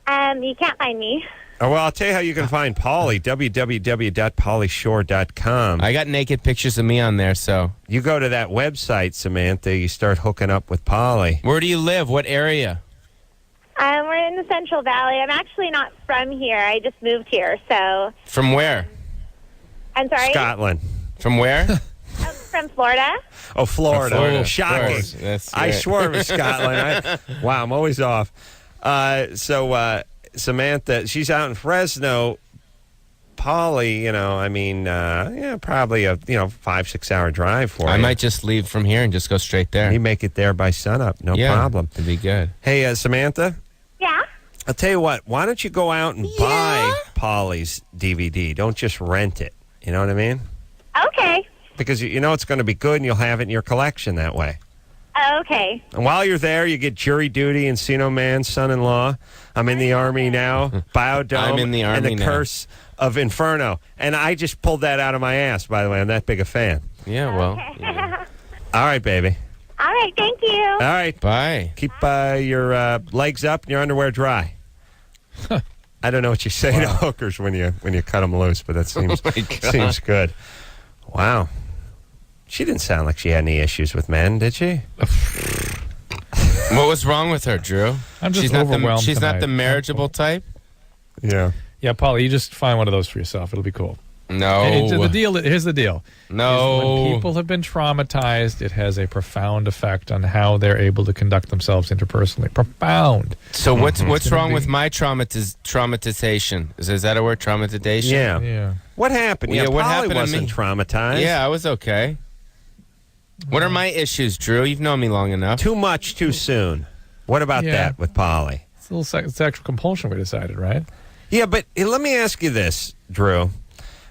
You can't find me. Oh, well, I'll tell you how you can find Pauly. www.paulyshore.com. I got naked pictures of me on there, so. You go to that website, Samantha. You start hooking up with Pauly. Where do you live? What area? We're in the Central Valley. I'm actually not from here. I just moved here, so From where? I'm sorry. Scotland. From where? I'm from Florida. Oh, Florida. Florida, of Shocking. course. That's I great. swore it was Scotland. Wow, I'm always off. So Samantha, she's out in Fresno. Pauly, probably a 5-6 hour drive for I you. might just leave from here and just go straight there. You make it there by sunup, no Yeah, problem. It'd be good. Hey, Samantha, Yeah. I'll tell you what. Why don't you go out and buy Pauly's DVD? Don't just rent it. You know what I mean? Okay. Because you know it's going to be good, and you'll have it in your collection that way. Okay. And while you're there, you get Jury Duty, Encino Man, Son-in-Law, I'm in the Army Now, Biodome, I'm in the Army and The now. Curse of Inferno. And I just pulled that out of my ass, by the way. I'm that big a fan. Yeah, well. All right, baby. All right. Thank you. All right. Bye. Keep your legs up and your underwear dry. I don't know what you say to hookers when you cut them loose, but that seems seems good. Wow. She didn't sound like she had any issues with men, did she? What was wrong with her, Drew? I'm just she's not overwhelmed She's not tonight. the marriageable type? Yeah. Yeah, Pauly, you just find one of those for yourself. It'll be cool. No. Here's the deal. No. When people have been traumatized, it has a profound effect on how they're able to conduct themselves interpersonally. Profound. So what's It's gonna wrong be- with my traumatization? Is that a word? Traumatization? Yeah. Yeah. What happened? Yeah, Yeah, what Pauly happened to wasn't me? traumatized. Yeah, I was okay. What are my issues, Drew? You've known me long enough. Too much too soon. What about Yeah. that with Pauly? It's a little sexual compulsion, we decided, right? Yeah, but let me ask you this, Drew.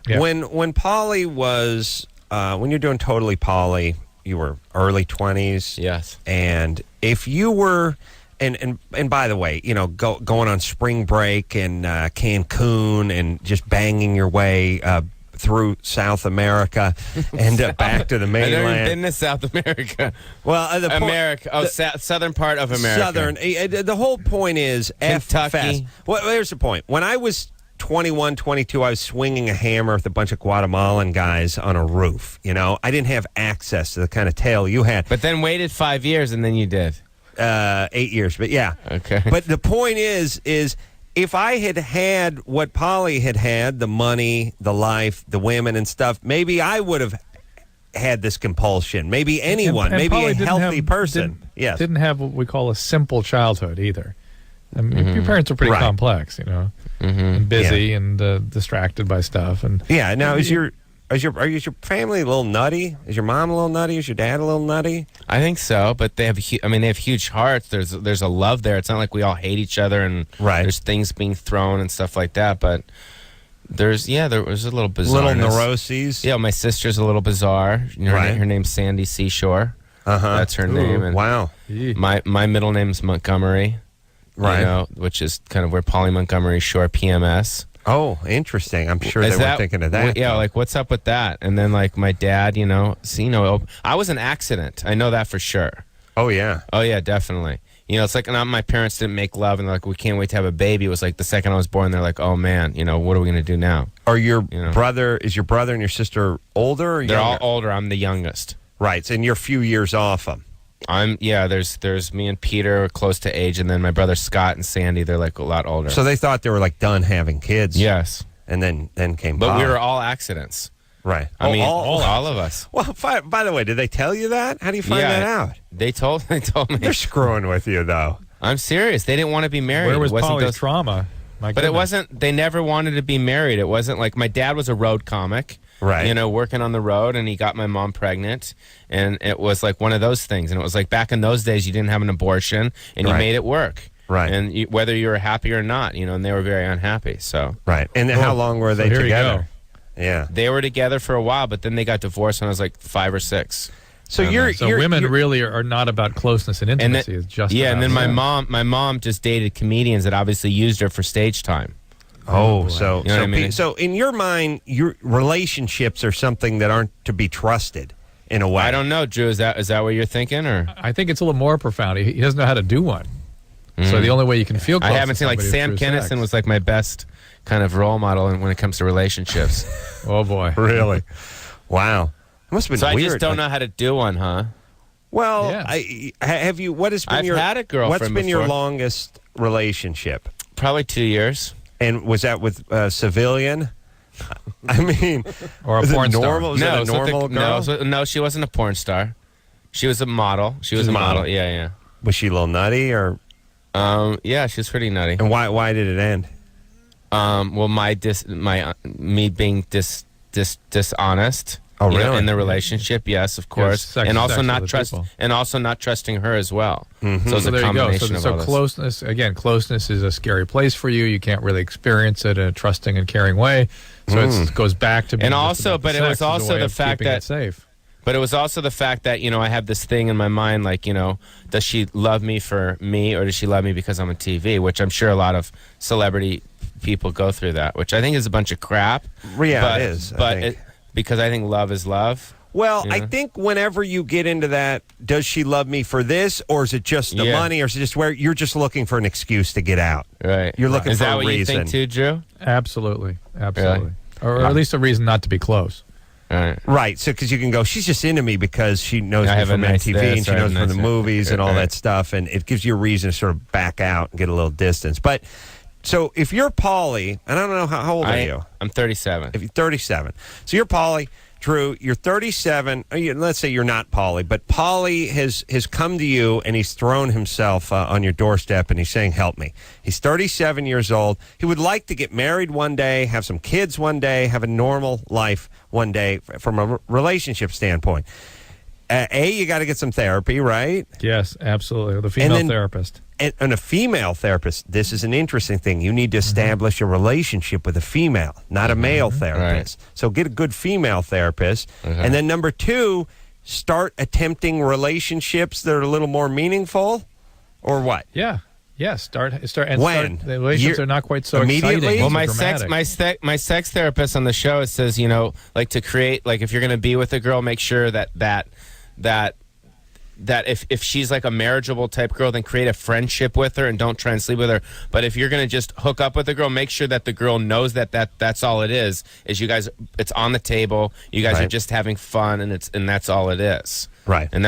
Yeah. When Pauly was when you're doing Totally Pauly, you were early 20s. Yes. And if you were and by the way, going on spring break in Cancun and just banging your way through South America and back to the I've never mainland. been to South America. Well, America. southern part of America. Southern. The whole point is Kentucky. F-Fest. Well, here's the point. When I was 21, 22, I was swinging a hammer with a bunch of Guatemalan guys on a roof. I didn't have access to the kind of tail you had. But then waited 5 years and then you did. 8 years, but yeah. Okay. But the point is if I had what Pauly had, the money, the life, the women and stuff, maybe I would have had this compulsion. Maybe anyone, And maybe Pauly a didn't healthy have- person. Yes. Didn't have what we call a simple childhood either. I mean, your parents are pretty Right. complex, and busy and distracted by stuff. And Yeah. Now, is your family a little nutty? Is your mom a little nutty? Is your dad a little nutty? I think so, but they have they have huge hearts. There's a love there. It's not like we all hate each other and there's things being thrown and stuff like that, but there was a little bizarre. Little neuroses. Yeah, my sister's a little bizarre. Right. Her name's Sandy Seashore. That's her name. And wow. My middle name's Montgomery. Right. Which is kind of where Pauly Montgomery Shore, PMS. Oh, interesting. I'm sure they were thinking of that. Yeah, though. like what's up with that? And then like my dad, I was an accident. I know that for sure. Oh, yeah. Oh yeah, definitely. It's like my parents didn't make love and they're like, we can't wait to have a baby. It was like the second I was born, they're like, oh man, what are we gonna do now? Is your brother and your sister older or They're all younger? older. I'm the youngest. Right, and you're a few years off them. There's me and Peter are close to age, and then my brother Scott and Sandy, they're like a lot older. So they thought they were like done having kids. Yes. And then came But we Pauly. were all accidents. Right. I mean, all of us. Well, by the way, did they tell you that? How do you find Yeah. that out? They told me. They're screwing with you, though. I'm serious. They didn't want to be married. where was It wasn't Pauly's trauma? My But it goodness. wasn't, they never wanted to be married. It wasn't like, my dad was a road comic. Right. Working on the road, and he got my mom pregnant. And it was like one of those things. And it was like back in those days, you didn't have an abortion, and you Right. made it work. Right. And whether you were happy or not, and they were very unhappy. So right. And then how long were they here you together? Yeah. they were together for a while, but then they got divorced when I was like 5 or 6. So women really are not about closeness and intimacy. It's just and then about my mom just dated comedians that obviously used her for stage time. Oh, so You know what I mean? so in your mind, your relationships are something that aren't to be trusted in a way. I don't know, Drew. Is that what you're thinking, or I think it's a little more profound. He doesn't know how to do one. So the only way you can feel close I haven't to seen, like, somebody is Sam through Kinison sex. was like my best kind of role model when it comes to relationships. Oh boy, Really? Wow. It must have been So weird. I just don't know how to do one, huh? Well, Yeah. have you? What has been I've your? had a girlfriend What's been your before. longest relationship? Probably 2 years. And was that with civilian? I mean, or a was it porn star. normal? Was it a it was with normal girl? no, she wasn't a porn star. She was a model. She was a model. Yeah. Was she a little nutty, or? Yeah, she was pretty nutty. And why did it end? Well, me being dishonest. Oh, really? In the relationship, yes, of course, sex and is also sex not with trust, people. and also not trusting her as well. Mm-hmm. So it's So a there you go. combination of So all this. closeness, again, closeness is a scary place for you. You can't really experience it in a trusting and caring way. So it goes back to being And just also, about the but it was sex as a also way the of fact keeping it that- safe. But it was also the fact that, I have this thing in my mind, like, does she love me for me, or does she love me because I'm on TV? Which I'm sure a lot of celebrity people go through that, which I think is a bunch of crap. Yeah, it is. Because I think love is love. Well, Yeah. I think whenever you get into that, does she love me for this, or is it just the Yeah. money, or is it just where you're just looking for an excuse to get out? Right. You're looking Is for that a what reason. you think too, Drew? Absolutely. Or at least a reason not to be close. Right. Right, so because you can go, she's just into me because she knows I me have a from nice MTV this, and she I have knows a from the nice- movies and all Right. that stuff, and it gives you a reason to sort of back out and get a little distance. But so if you're Pauly, and I don't know how old are you? I'm 37. If you're 37, so you're Pauly. Drew, you're 37. Let's say you're not Pauly, but Pauly has come to you and he's thrown himself on your doorstep and he's saying, help me. He's 37 years old. He would like to get married one day, have some kids one day, have a normal life one day from a relationship standpoint. You got to get some therapy, right? Yes, absolutely. The female therapist. And a female therapist, this is an interesting thing. You need to establish a relationship with a female, not a male therapist. Right. So get a good female therapist. And then number 2, start attempting relationships that are a little more meaningful, or what? Yeah. Start. When? The relationships are not quite so Immediately? exciting. Well, so my sex therapist on the show, it says, like, to create, like, if you're going to be with a girl, make sure that if she's like a marriageable type girl, then create a friendship with her and don't try and sleep with her. But if you're going to just hook up with a girl, make sure that the girl knows that's all it is you guys, it's on the table, you guys are just having fun, and that's all it is. Right. And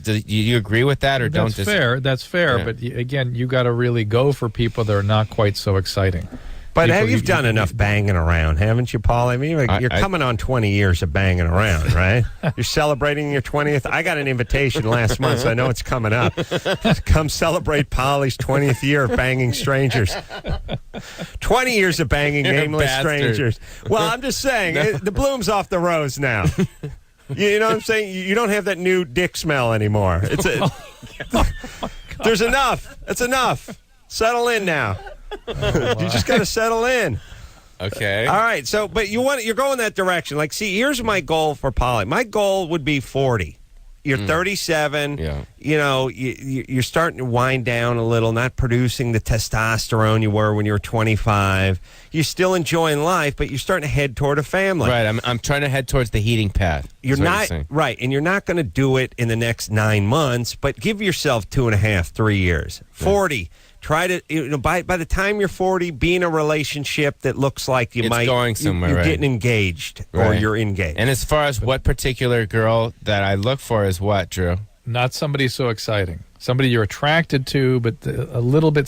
do you agree with that, or that's don't? fair. That's fair. Yeah. But again, you got to really go for people that are not quite so exciting. But People you've done enough banging around, haven't you, Paul? I mean, you're coming on 20 years of banging around, right? You're celebrating your 20th. I got an invitation last month, so I know it's coming up. Come celebrate Pauly's 20th year of banging strangers. 20 years of banging nameless strangers. Well, I'm just saying, the bloom's off the rose now. You know what I'm saying? You don't have that new dick smell anymore. There's enough. That's enough. Settle in now. You just got to settle in. Okay. All right. So, but you're going that direction. Like, see, here's my goal for Pauly. My goal would be 40. You're 37. Yeah. You're starting to wind down a little, not producing the testosterone you were when you were 25. You're still enjoying life, but you're starting to head toward a family. Right. I'm trying to head towards the heating pad. You're That's what not saying. right, and you're not going to do it in the next 9 months, but give yourself 2.5, 3 years. 40. Try to, by the time you're 40, be in a relationship that looks like It's going somewhere, you're right. getting engaged, or Right. you're engaged. And as far as what particular girl that I look for is what, Drew? Not somebody so exciting. Somebody you're attracted to, but a little bit.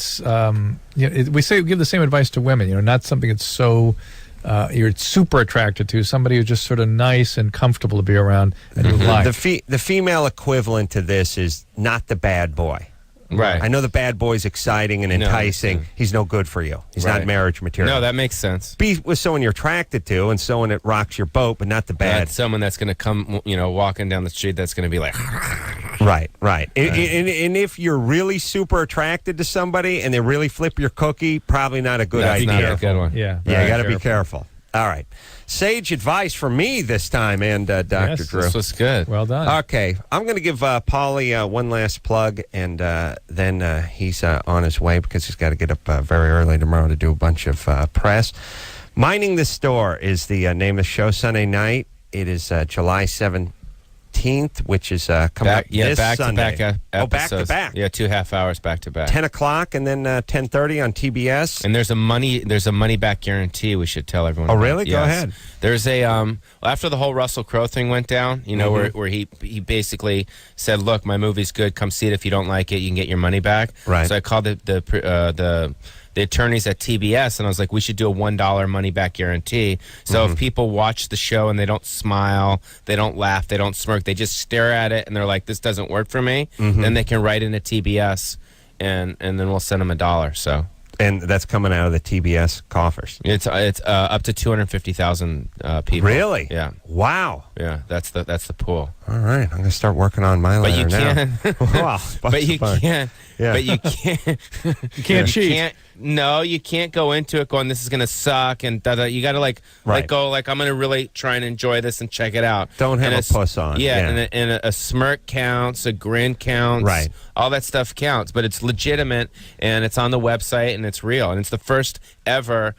We give the same advice to women. Not something that's so you're super attracted to. Somebody who's just sort of nice and comfortable to be around and you like. The female equivalent to this is not the bad boy. Right. I know the bad boy's exciting and enticing. No, he's no good for you. He's not marriage material. No, that makes sense. Be with someone you're attracted to and someone that rocks your boat, but not the bad. Not someone that's going to come, walking down the street that's going to be like... Right. And if you're really super attracted to somebody and they really flip your cookie, probably not a good idea. That's not a good one. Yeah. You got to be careful. All right. Sage advice from me this time, and Dr. Drew. This was good. Well done. Okay. I'm going to give Pauly one last plug, and then he's on his way because he's got to get up very early tomorrow to do a bunch of press. Minding the Store is the name of the show. Sunday night. It is July 17th, which is coming up this Sunday. Back to back. Yeah, 2 half hours back to back. 10 o'clock and then 10:30 on TBS. And there's a money back guarantee. We should tell everyone. Oh, about. really? Yes. Go ahead. There's a after the whole Russell Crowe thing went down, where he basically said, "Look, my movie's good. Come see it. If you don't like it, you can get your money back." Right. So I called the attorneys at TBS, and I was like, we should do a $1 money-back guarantee. So if people watch the show and they don't smile, they don't laugh, they don't smirk, they just stare at it, and they're like, this doesn't work for me, then they can write into TBS, and then we'll send them $1. So. And that's coming out of the TBS coffers. It's up to 250,000 people. Really? Yeah. Wow. Yeah, that's the pool. All right, I'm going to start working on my letter now. Wow. But you can't. Yeah. But you can't. You can't cheat. No, you can't go into it going, this is going to suck, and da-da. You got to let go, I'm going to really try and enjoy this and check it out. Don't have a puss on. Yeah, and a smirk counts, a grin counts. Right. All that stuff counts, but it's legitimate, and it's on the website, and it's real, and it's the first ever,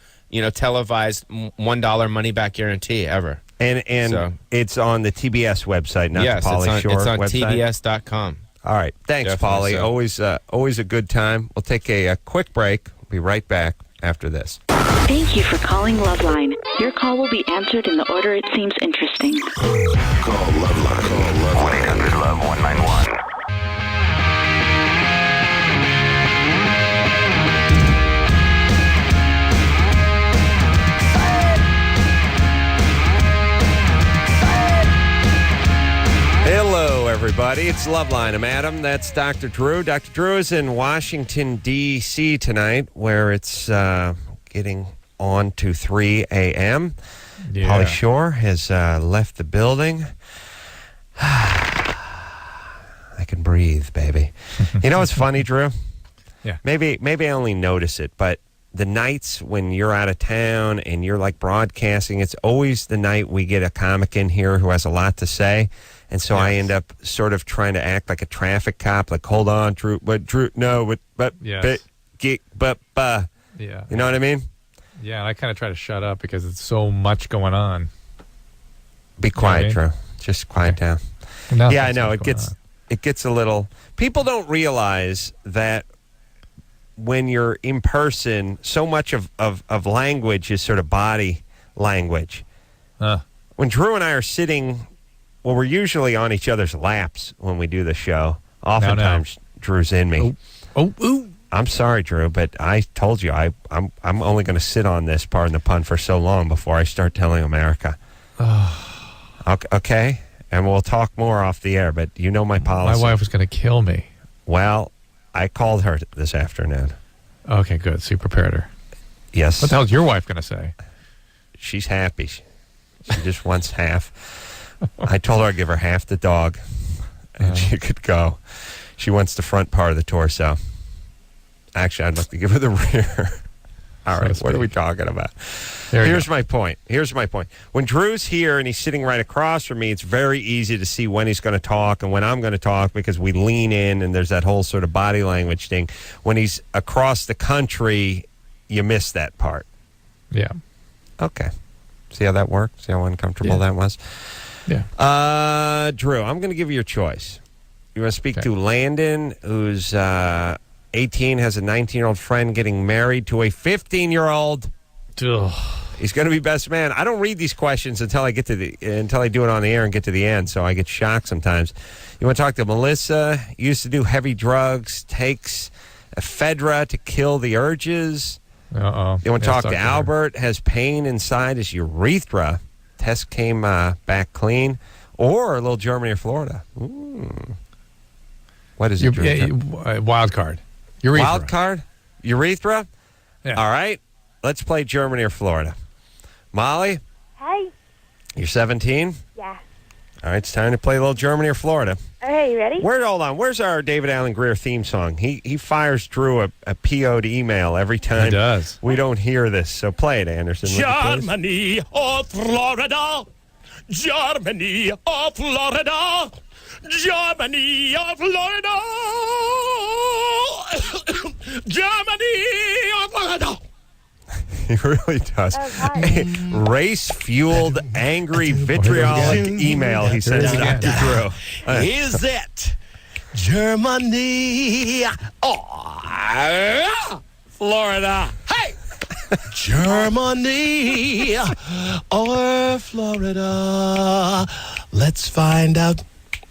televised $1 money-back guarantee ever. And so, it's on the TBS website, not the Pauly Shore it's on website? TBS.com. All right. Thanks, Definitely Pauly. so. Always a good time. We'll take a quick break. We'll be right back after this. Thank you for calling Loveline. Your call will be answered in the order it seems interesting. Call Loveline. Call 1-800-LOVE-191. Hello, everybody. It's Loveline. I'm Adam. That's Dr. Drew. Dr. Drew is in Washington, D.C. tonight, where it's getting on to 3 a.m. Yeah. Pauly Shore has left the building. I can breathe, baby. You know what's funny, Drew? Yeah. Maybe I only notice it, but the nights when you're out of town and you're like broadcasting, it's always the night we get a comic in here who has a lot to say. And so I end up sort of trying to act like a traffic cop, like, hold on, Drew, no, but, Yes. yeah. You know what I mean? Yeah, and I kind of try to shut up because it's so much going on. Be quiet, Drew. Just quiet down. No, Yeah, I know. It gets a little... People don't realize that when you're in person, so much of language is sort of body language. When Drew and I are sitting... Well, we're usually on each other's laps when we do the show. Oftentimes, Drew's in me. Oh. I'm sorry, Drew, but I told you I'm only going to sit on this, pardon the pun, for so long before I start telling America. Okay? And we'll talk more off the air, but you know my policy. My wife was going to kill me. Well, I called her this afternoon. Okay, good. So you prepared her. Yes. What the hell is your wife going to say? She's happy. She just wants half. I told her I'd give her half the dog, and she could go. She wants the front part of the torso. Actually, I'd like to give her the rear. All right, what are we talking about? Here's my point. When Drew's here and he's sitting right across from me, it's very easy to see when he's going to talk and when I'm going to talk because we lean in and there's that whole sort of body language thing. When he's across the country, you miss that part. Yeah. Okay. See how that worked? See how uncomfortable that was? Yeah. Drew, I'm going to give you your choice. You want to speak to Landon, who's 18, has a 19-year-old friend getting married to a 15-year-old. He's going to be best man. I don't read these questions until I do it on the air and get to the end, so I get shocked sometimes. You want to talk to Melissa? Used to do heavy drugs, takes ephedra to kill the urges. Uh-oh. You want to talk to Albert? Has pain inside his urethra. Test came back clean. Or a little Germany or Florida. What What is it, Drew? Wild card. Urethra. Wild card? Urethra? Yeah. All right. Let's play Germany or Florida. Molly, Hi. you're 17? Yeah. All right, it's time to play a little Germany or Florida. Okay, you ready? Hold on. Where's our David Allen Greer theme song? He fires Drew a PO'd email every time. He does. We don't hear this, so play it, Anderson. Germany or Florida? Germany or Florida? Germany or Florida? Germany or Florida? He really does. Race-fueled, angry, vitriolic email he sends to Drew. Is it Germany or Florida? Hey! Germany or Florida? Let's find out.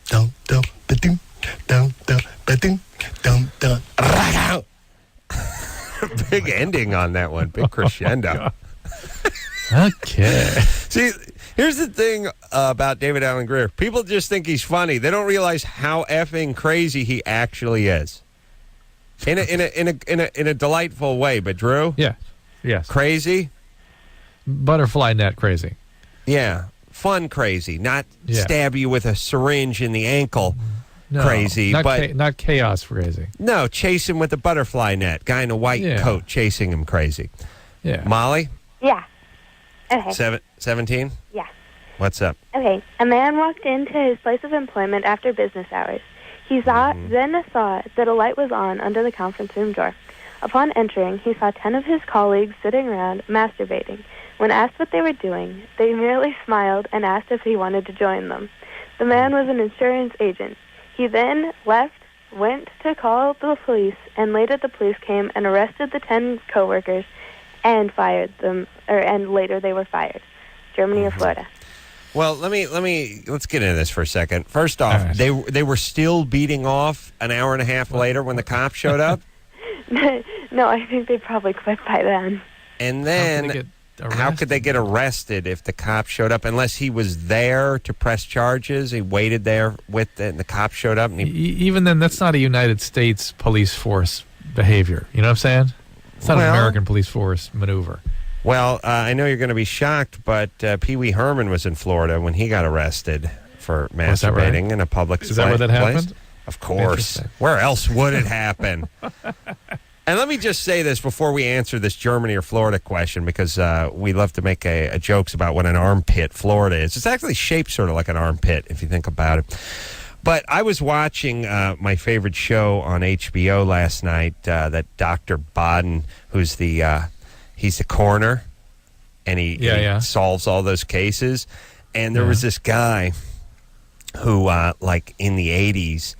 Dum dum ba-dum, dum dum ba-dum, dum dum. Big ending on that one. Big crescendo. Okay. See, here's the thing about David Allen Greer. People just think he's funny. They don't realize how effing crazy he actually is. In a delightful way. But Drew? Yeah. Yes. Crazy? Butterfly net crazy. Yeah. Fun crazy. Not Yeah. stab you with a syringe in the ankle. No, Crazy, but not chaos crazy. no, chase him with a butterfly net. Guy in a white Yeah. coat chasing him crazy. Yeah. Molly, Yeah. Okay. 17? Yeah. What's up? Okay. A man walked into his place of employment after business hours. He then saw that a light was on under the conference room door. Upon entering, he saw 10 of his colleagues sitting around masturbating. When asked what they were doing, they merely smiled and asked if he wanted to join them. The man was an insurance agent. He then left, went to call the police, and later the police came and arrested the 10 coworkers and fired them, and later they were fired. Germany or Florida? Well, let's get into this for a second. First off, Right. they were still beating off an hour and a half later when the cops showed up. No, I think they probably quit by then. And then how could they get arrested if the cops showed up? Unless he was there to press charges. He waited there with it, and the cops showed up. And Even then, that's not a United States police force behavior. You know what I'm saying? It's not an American police force maneuver. Well, I know you're going to be shocked, but Pee Wee Herman was in Florida when he got arrested for masturbating in a public place. Is that where that happened? Of course. Where else would it happen? And let me just say this before we answer this Germany or Florida question, because we love to make jokes about what an armpit Florida is. It's actually shaped sort of like an armpit, if you think about it. But I was watching my favorite show on HBO last night, that Dr. Baden, who's he's the coroner, and he solves all those cases. And there was this guy who, like in the 80s,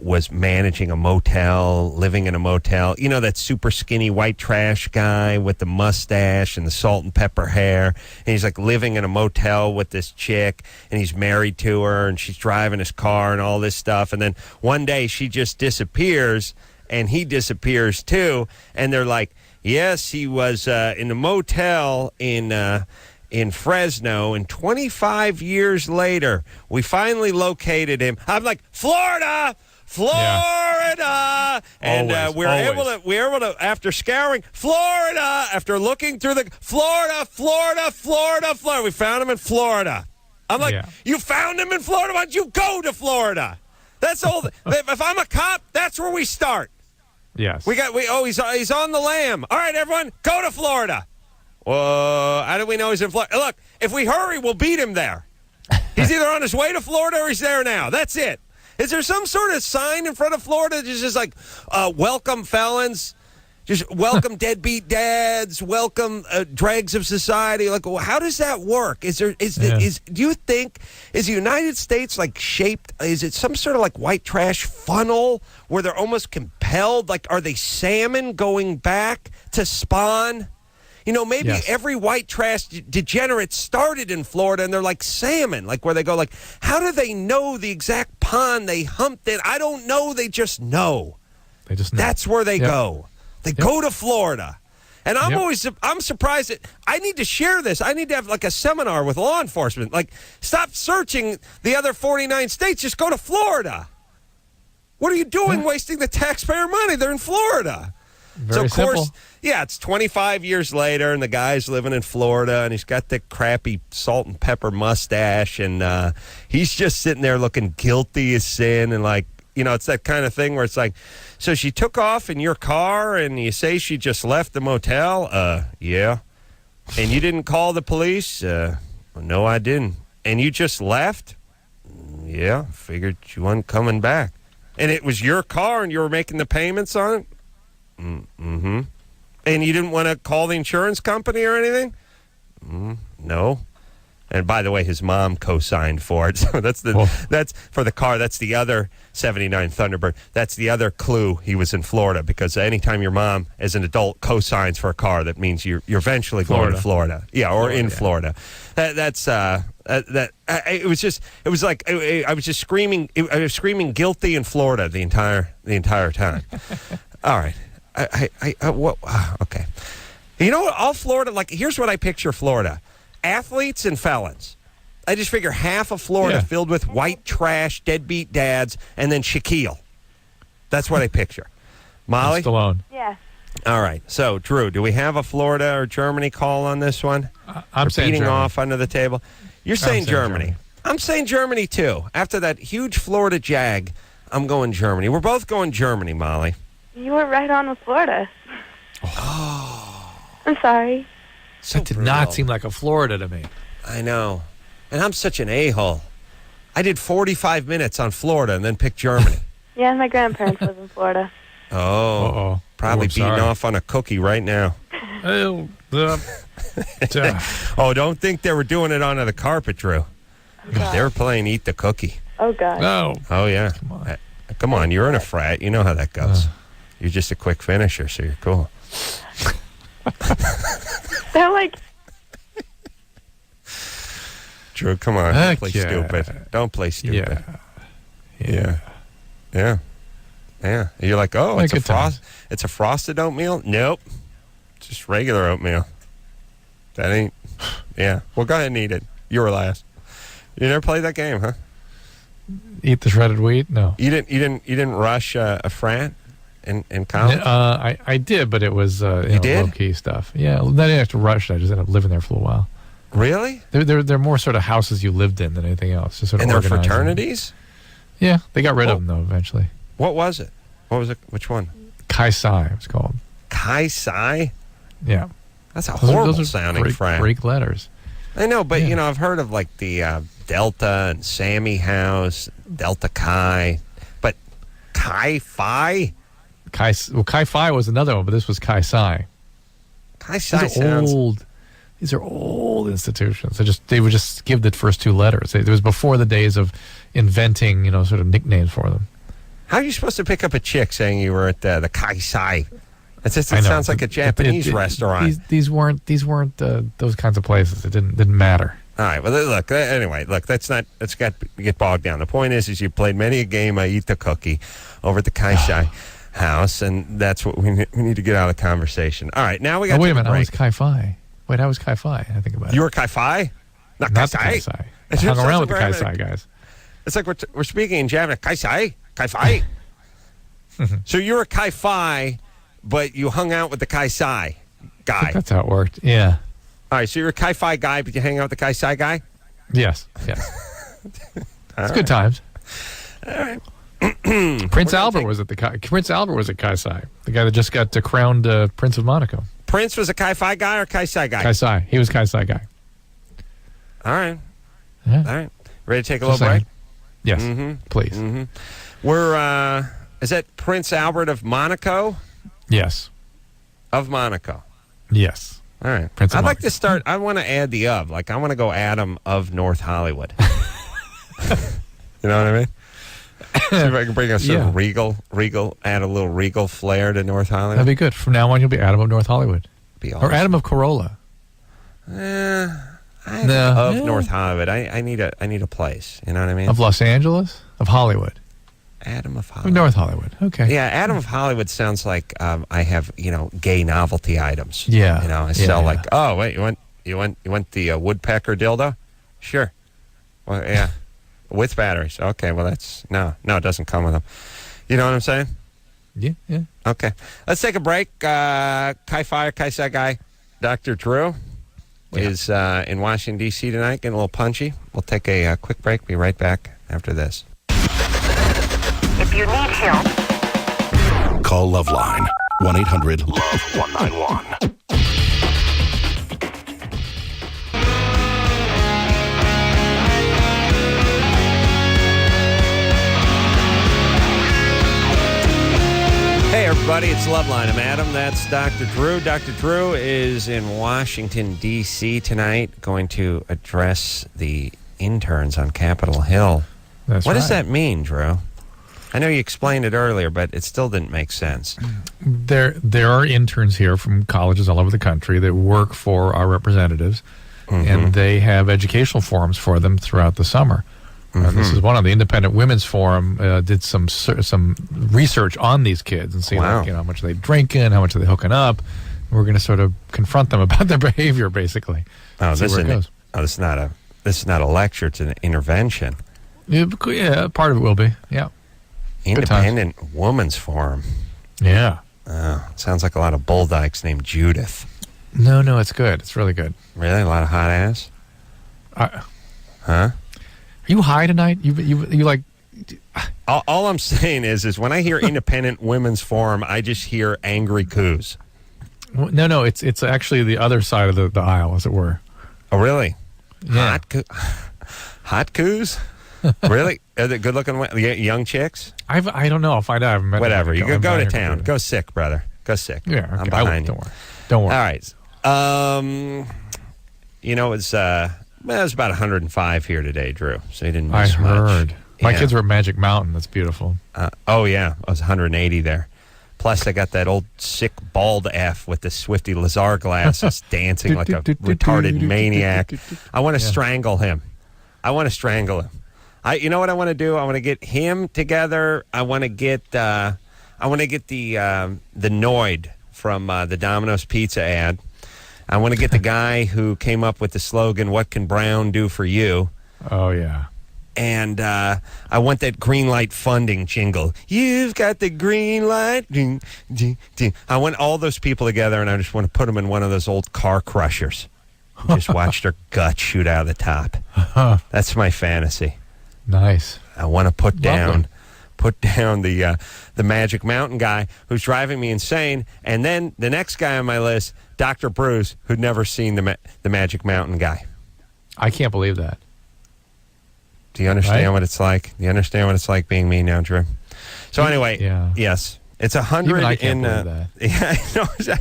was managing a motel, living in a motel. You know, that super skinny white trash guy with the mustache and the salt and pepper hair. And he's like living in a motel with this chick, and he's married to her, and she's driving his car and all this stuff. And then one day she just disappears, and he disappears too. And they're like, yes, he was in a motel in Fresno, and 25 years later, we finally located him. I'm like, Florida! And we were able to, after scouring Florida, after looking through the Florida, we found him in Florida. I'm like, you found him in Florida? Why don't you go to Florida? That's all. If I'm a cop, that's where we start. Yes. He's on the lam. All right, everyone, go to Florida. Well, how do we know he's in Florida? Look, if we hurry, we'll beat him there. He's either on his way to Florida or he's there now. That's it. Is there some sort of sign in front of Florida that's just like, welcome felons, just welcome deadbeat dads, welcome dregs of society? Like, how does that work? Do you think, is the United States like shaped, is it some sort of like white trash funnel where they're almost compelled? Like, are they salmon going back to spawn? You know, maybe every white trash degenerate started in Florida, and they're like salmon, like where they go, like, how do they know the exact pond they humped in? I don't know. They just know. That's where they go. They go to Florida. And I'm surprised that I need to share this. I need to have like a seminar with law enforcement. Like, stop searching the other 49 states. Just go to Florida. What are you doing wasting the taxpayer money? They're in Florida. Very of course, simple. yeah, it's 25 years later, and the guy's living in Florida, and he's got the crappy salt and pepper mustache, and he's just sitting there looking guilty as sin, and like, it's that kind of thing where it's like, so she took off in your car, and you say she just left the motel? Yeah. And you didn't call the police? No, I didn't. And you just left? Yeah, figured you wasn't coming back. And it was your car, and you were making the payments on it? Mm-hmm. And you didn't want to call the insurance company or anything? No. And by the way, his mom co-signed for it. So that's for the car. That's the other 79 Thunderbird. That's the other clue he was in Florida, because anytime your mom, as an adult, co-signs for a car, that means you're eventually going to Florida. Yeah, or in Florida. It was like I was just screaming. I was screaming guilty in Florida the entire time. All right. Okay. You know what? All Florida, like, here's what I picture Florida. Athletes and felons. I just figure half of Florida filled with white trash, deadbeat dads, and then Shaquille. That's what I picture. Molly? Stallone. Yeah. All right. So, Drew, do we have a Florida or Germany call on this one? I'm saying beating Germany. off under the table. You're saying Germany. I'm saying Germany, too. After that huge Florida jag, I'm going Germany. We're both going Germany, Molly. You were right on with Florida. Oh. I'm sorry. That did not seem like a Florida to me. I know. And I'm such an a-hole. I did 45 minutes on Florida and then picked Germany. Yeah, my grandparents live in Florida. Oh. Probably beating off on a cookie right now. Oh, don't think they were doing it onto the carpet, Drew. They were playing Eat the Cookie. Oh, God. No. Oh, yeah. Come on. You're in a frat. You know how that goes. You're just a quick finisher, so you're cool. They're like... Drew, come on. Don't play stupid. Don't play stupid. Yeah. You're like, it's a frosted oatmeal? Nope. Just regular oatmeal. That ain't... Yeah. Well, go ahead and eat it. You were last. You never played that game, huh? Eat the shredded wheat? No. You didn't rush a frat in college? I did, but it was low-key stuff. Yeah, I didn't have to rush it. I just ended up living there for a while. Really? They're more sort of houses you lived in than anything else. Just sort of and they're organizing. fraternities? Yeah, they got rid of them, though, eventually. What was it? What was it? Which one? Chi Psi, it was called. Chi Psi? Yeah. That's a horrible sounding frat. Greek letters. I know, but, I've heard of, like, the Delta and Sammy House, Delta Chi. But Chi Phi? Chi Phi was another one, but this was Chi Psi. Chi Psi sounds... old. These are old institutions. They would just give the first two letters. It was before the days of inventing, sort of nicknames for them. How are you supposed to pick up a chick saying you were at the Chi Psi? It sounds like a Japanese restaurant. These weren't those kinds of places. It didn't matter. All right. Well, look. Anyway, let's got to get bogged down. The point is you played many a game. I Eat the Cookie over at the Chi Psi house, and that's what we need to get out of the conversation. All right. Now we got. Wait a minute. I was Chi Phi. Wait, I was Chi Phi. I think about it. You were Chi Phi? Not the Chi Psi. I hung around with the Chi Psi guys. It's like we're speaking in Japanese. Chi Psi? Chi Phi? So you were Chi Phi, but you hung out with the Chi Psi guy. That's how it worked. Yeah. All right. So you're a Chi Phi guy, but you hang out with the Chi Psi guy? Yes. It's good times. All right. Prince Albert was at Chi Psi. The guy that just got crowned Prince of Monaco. Prince was a Chi Phi guy or Chi Psi guy? Chi Psi. He was Chi Psi guy. All right. Yeah. All right. Ready to take a little break? Yes. Please. We're, is that Prince Albert of Monaco? Yes. Of Monaco. Yes. All right. Prince of I'd Monaco. like to start, I want to add the of. Like, I want to go Adam of North Hollywood. You know what I mean? See if I can bring a sort of regal, add a little regal flair to North Hollywood. That'd be good. From now on, you'll be Adam of North Hollywood. Be awesome. Or Adam of Carolla. Of North Hollywood. I need a place. You know what I mean? Of Los Angeles? Of Hollywood? Adam of Hollywood. Of North Hollywood. Okay. Yeah, Adam of Hollywood sounds like I have, gay novelty items. Yeah. I sell like, oh, wait, you want the woodpecker dildo? Sure. Well, yeah. With batteries. Okay, well, it doesn't come with them. You know what I'm saying? Yeah. Okay. Let's take a break. Kai Sai guy, Dr. Drew, is in Washington, D.C. tonight, getting a little punchy. We'll take a quick break. Be right back after this. If you need help, Call Loveline. 1-800-LOVE-191. Hey, everybody, it's Loveline. I'm Adam. That's Dr. Drew. Dr. Drew is in Washington, D.C. tonight, going to address the interns on Capitol Hill. That's what right. does that mean, Drew? I know you explained it earlier, but it still didn't make sense. There are interns here from colleges all over the country that work for our representatives, and they have educational forums for them throughout the summer. This is one of the Independent Women's Forum did some research on these kids and see how much they drinking, how much are they hooking up. We're going to sort of confront them about their behavior, basically. This is not a lecture; it's an intervention. Yeah, part of it will be. Yeah. Independent Women's Forum. Yeah. Sounds like a lot of bull dykes named Judith. No, it's good. It's really good. Really? A lot of hot ass? Huh? Are you high tonight? You like... All I'm saying is when I hear Independent Women's Forum, I just hear angry coos. No, it's actually the other side of the aisle, as it were. Oh, really? Yeah. Hot coos? Really? Are they good-looking young chicks? I don't know. I'll find out. I haven't met Whatever. them. You go to town. Go sick, brother. Go sick. Yeah, okay. I'm behind you. Don't worry. All right. It's about 105 here today, Drew. So you didn't miss much. I heard. My kids were at Magic Mountain. That's beautiful. Oh, yeah. I was 180 there. Plus, I got that old sick bald F with the Swifty Lazar glasses dancing like a retarded maniac. I want to strangle him. You know what I want to do? I want to get him together. I want to get the Noid from the Domino's Pizza ad. I want to get the guy who came up with the slogan, "What can Brown do for you?" Oh, yeah. And I want that green light funding jingle. You've got the green light. Ding, ding, ding. I want all those people together, and I just want to put them in one of those old car crushers. Just watch their guts shoot out of the top. That's my fantasy. Nice. I want to put down the Magic Mountain guy who's driving me insane, and then the next guy on my list, Dr. Bruce, who'd never seen the Magic Mountain guy. I can't believe that. Do you understand what it's like? Do you understand what it's like being me now, Drew? So anyway, yes. It's 100 Even I can't believe that. Yeah,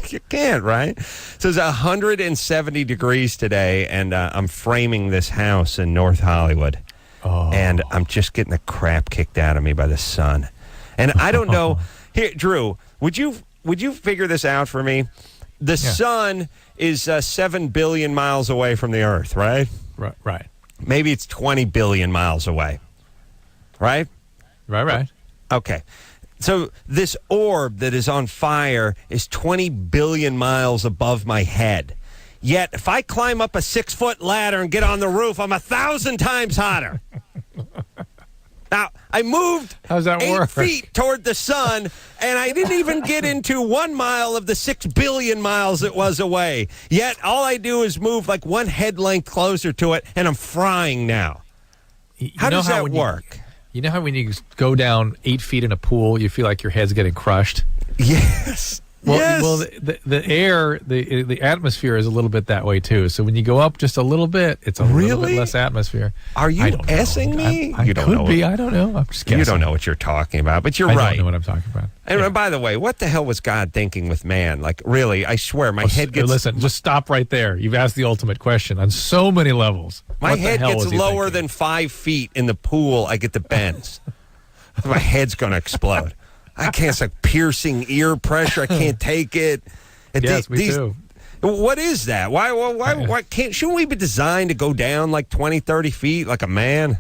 you can't, right? So it's 170 degrees today, and I'm framing this house in North Hollywood. Oh. And I'm just getting the crap kicked out of me by the sun. And I don't know. Here, Drew, would you figure this out for me? The sun is 7 billion miles away from the Earth, right? Right. Maybe it's 20 billion miles away. Right? Right. Okay. So this orb that is on fire is 20 billion miles above my head. Yet, if I climb up a 6-foot ladder and get on the roof, I'm 1,000 times hotter. Now, I moved 8 feet toward the sun, and I didn't even get into 1 mile of the 6 billion miles it was away. Yet, all I do is move like one head length closer to it, and I'm frying now. How does that work? You know how when you go down 8 feet in a pool, you feel like your head's getting crushed? Yes. Well, the air, the atmosphere is a little bit that way too. So when you go up just a little bit, it's a little bit less atmosphere. Are you S-ing me? I could be. I don't know. I'm just guessing. You don't know what you're talking about, but you're right. I don't know what I'm talking about. And by the way, what the hell was God thinking with man? Like, really, I swear, my head gets... Listen, just stop right there. You've asked the ultimate question on so many levels. My head gets lower than 5 feet in the pool. I get the bends. My head's going to explode. I can't. It's like piercing ear pressure. I can't take it. Yes, me too. What is that? Why can't? Shouldn't we be designed to go down like 20, 30 feet like a man?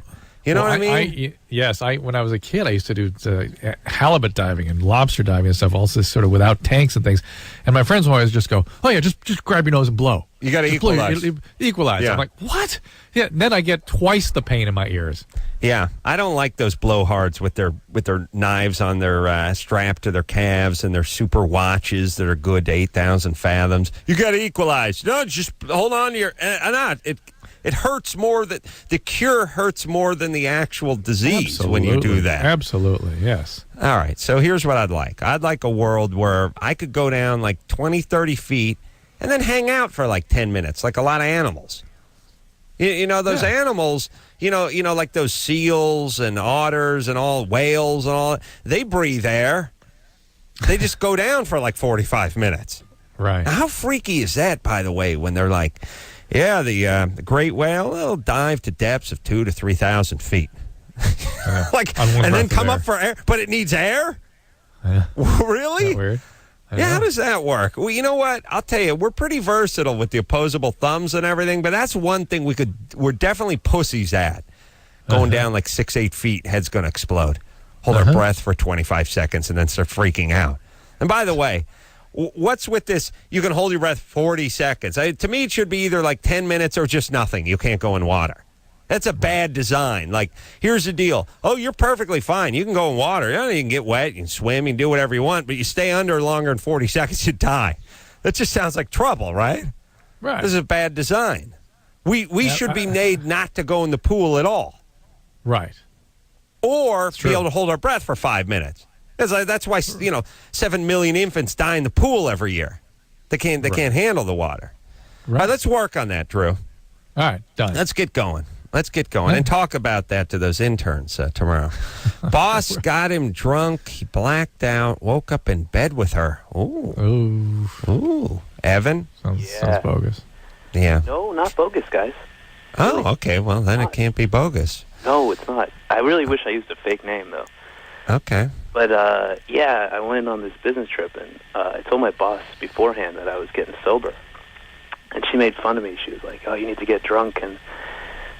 You know what I mean? Yes. When I was a kid, I used to do halibut diving and lobster diving and stuff, also sort of without tanks and things. And my friends would always just go, "Oh yeah, just grab your nose and blow. You got to equalize. Equalize." Yeah. I'm like, "What?" Yeah. And then I get twice the pain in my ears. Yeah, I don't like those blowhards with their knives on their strap to their calves and their super watches that are good to 8,000 fathoms. You got to equalize. No, just hold on to your. It hurts more. The cure hurts more than the actual disease when you do that. Absolutely, yes. All right, so here's what I'd like. I'd like a world where I could go down like 20, 30 feet and then hang out for like 10 minutes, like a lot of animals. You know, those animals, you know, like those seals and otters and all whales and all, they breathe air. They just go down for like 45 minutes. Right. Now, how freaky is that, by the way, when they're like, yeah, the great whale, they'll dive to depths of 2,000 to 3,000 feet. And then come up for air, but it needs air? Yeah. Really? Isn't that weird? Yeah, how does that work? Well, you know what? I'll tell you, we're pretty versatile with the opposable thumbs and everything, but that's one thing we're definitely pussies at. Going down like 6, 8 feet, head's going to explode. Hold our breath for 25 seconds and then start freaking out. And by the way, what's with this? You can hold your breath 40 seconds. To me, it should be either like 10 minutes or just nothing. You can't go in water. That's a bad design. Like, here's the deal. Oh, you're perfectly fine. You can go in water. You can get wet. You can swim. You can do whatever you want. But you stay under longer than 40 seconds, you die. That just sounds like trouble, right? Right. This is a bad design. We should be made not to go in the pool at all. Right. Or be able to hold our breath for 5 minutes. That's why 7 million infants die in the pool every year. They can't handle the water. Right. All right, let's work on that, Drew. All right, done. Let's get going. And talk about that to those interns tomorrow. Boss got him drunk. He blacked out, woke up in bed with her. Ooh. Evan? Sounds bogus. Yeah. No, not bogus, guys. Oh, okay. Well, then it can't be bogus. No, it's not. I really wish I used a fake name, though. Okay. But, I went on this business trip, and I told my boss beforehand that I was getting sober. And she made fun of me. She was like, "Oh, you need to get drunk," and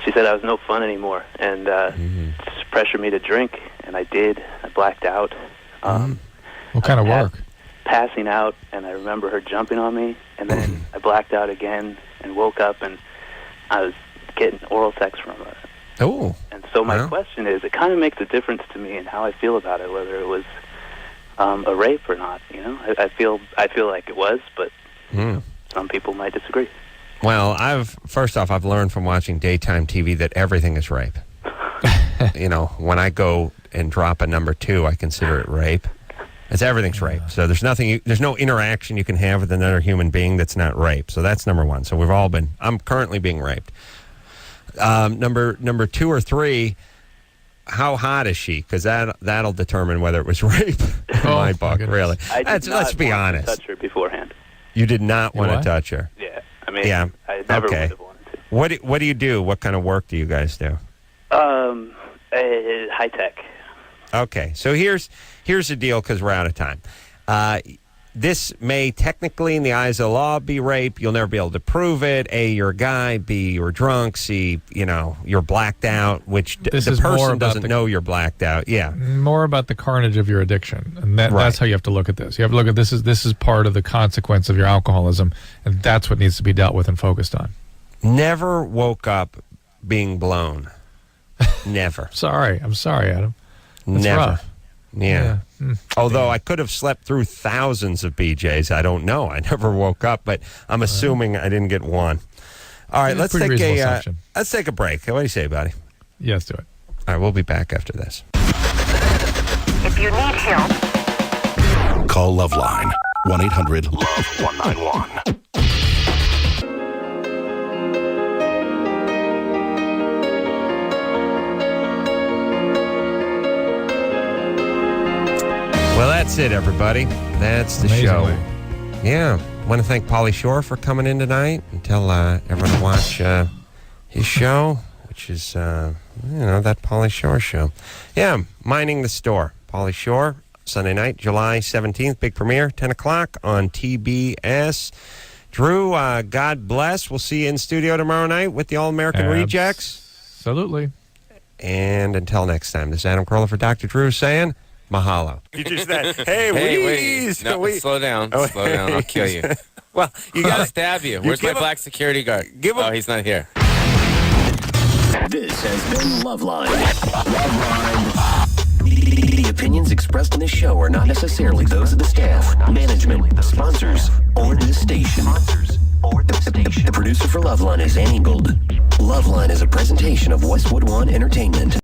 she said I was no fun anymore, and just pressured me to drink, and I did. I blacked out. What kind of work? Passing out, and I remember her jumping on me, and then I blacked out again and woke up, and I was getting oral sex from her. Oh. And so my question is, it kind of makes a difference to me in how I feel about it, whether it was a rape or not. You know, I feel like it was, but some people might disagree. Well, first off, I've learned from watching daytime TV that everything is rape. When I go and drop a number 2, I consider it rape. Everything's rape. So there's no interaction you can have with another human being that's not rape. So that's number 1. So I'm currently being raped. Number 2 or 3, how hot is she? Because that'll determine whether it was rape in my book, really. Let's be honest. Touch her beforehand. You did not want to touch her. Yeah. I mean, I never would have wanted to. What do you do? What kind of work do you guys do? High tech. Okay, so here's the deal, because we're out of time. This may technically, in the eyes of the law, be rape. You'll never be able to prove it. A, you're a guy. B, you're drunk. C, you're blacked out, which the person doesn't know you're blacked out. Yeah. More about the carnage of your addiction. And that's how you have to look at this. You have to look at this is part of the consequence of your alcoholism, and that's what needs to be dealt with and focused on. Never woke up being blown. Never. I'm sorry, Adam. That's Never. Rough. Yeah. Although I could have slept through thousands of BJs. I don't know. I never woke up, but I'm assuming I didn't get one. All right, let's take a break. What do you say, buddy? Yes, do it. All right, we'll be back after this. If you need help, call Loveline 1-800-LOVE-191. Well, that's it, everybody. That's the show. Yeah. I want to thank Pauly Shore for coming in tonight and tell everyone to watch his show, which is, that Pauly Shore show. Yeah, Minding the Store. Pauly Shore, Sunday night, July 17th, big premiere, 10 o'clock on TBS. Drew, God bless. We'll see you in studio tomorrow night with the All-American Rejects. Absolutely. And until next time, this is Adam Carolla for Dr. Drew saying mahalo. You just said, hey, wait. No, slow down. Slow down. I'll kill you. Well, you I'll got to stab you. Where's my black security guard? Oh, he's not here. This has been Loveline. The opinions expressed in this show are not necessarily those of the staff, management, sponsors, or the station. The producer for Loveline is Annie Gold. Loveline is a presentation of Westwood One Entertainment.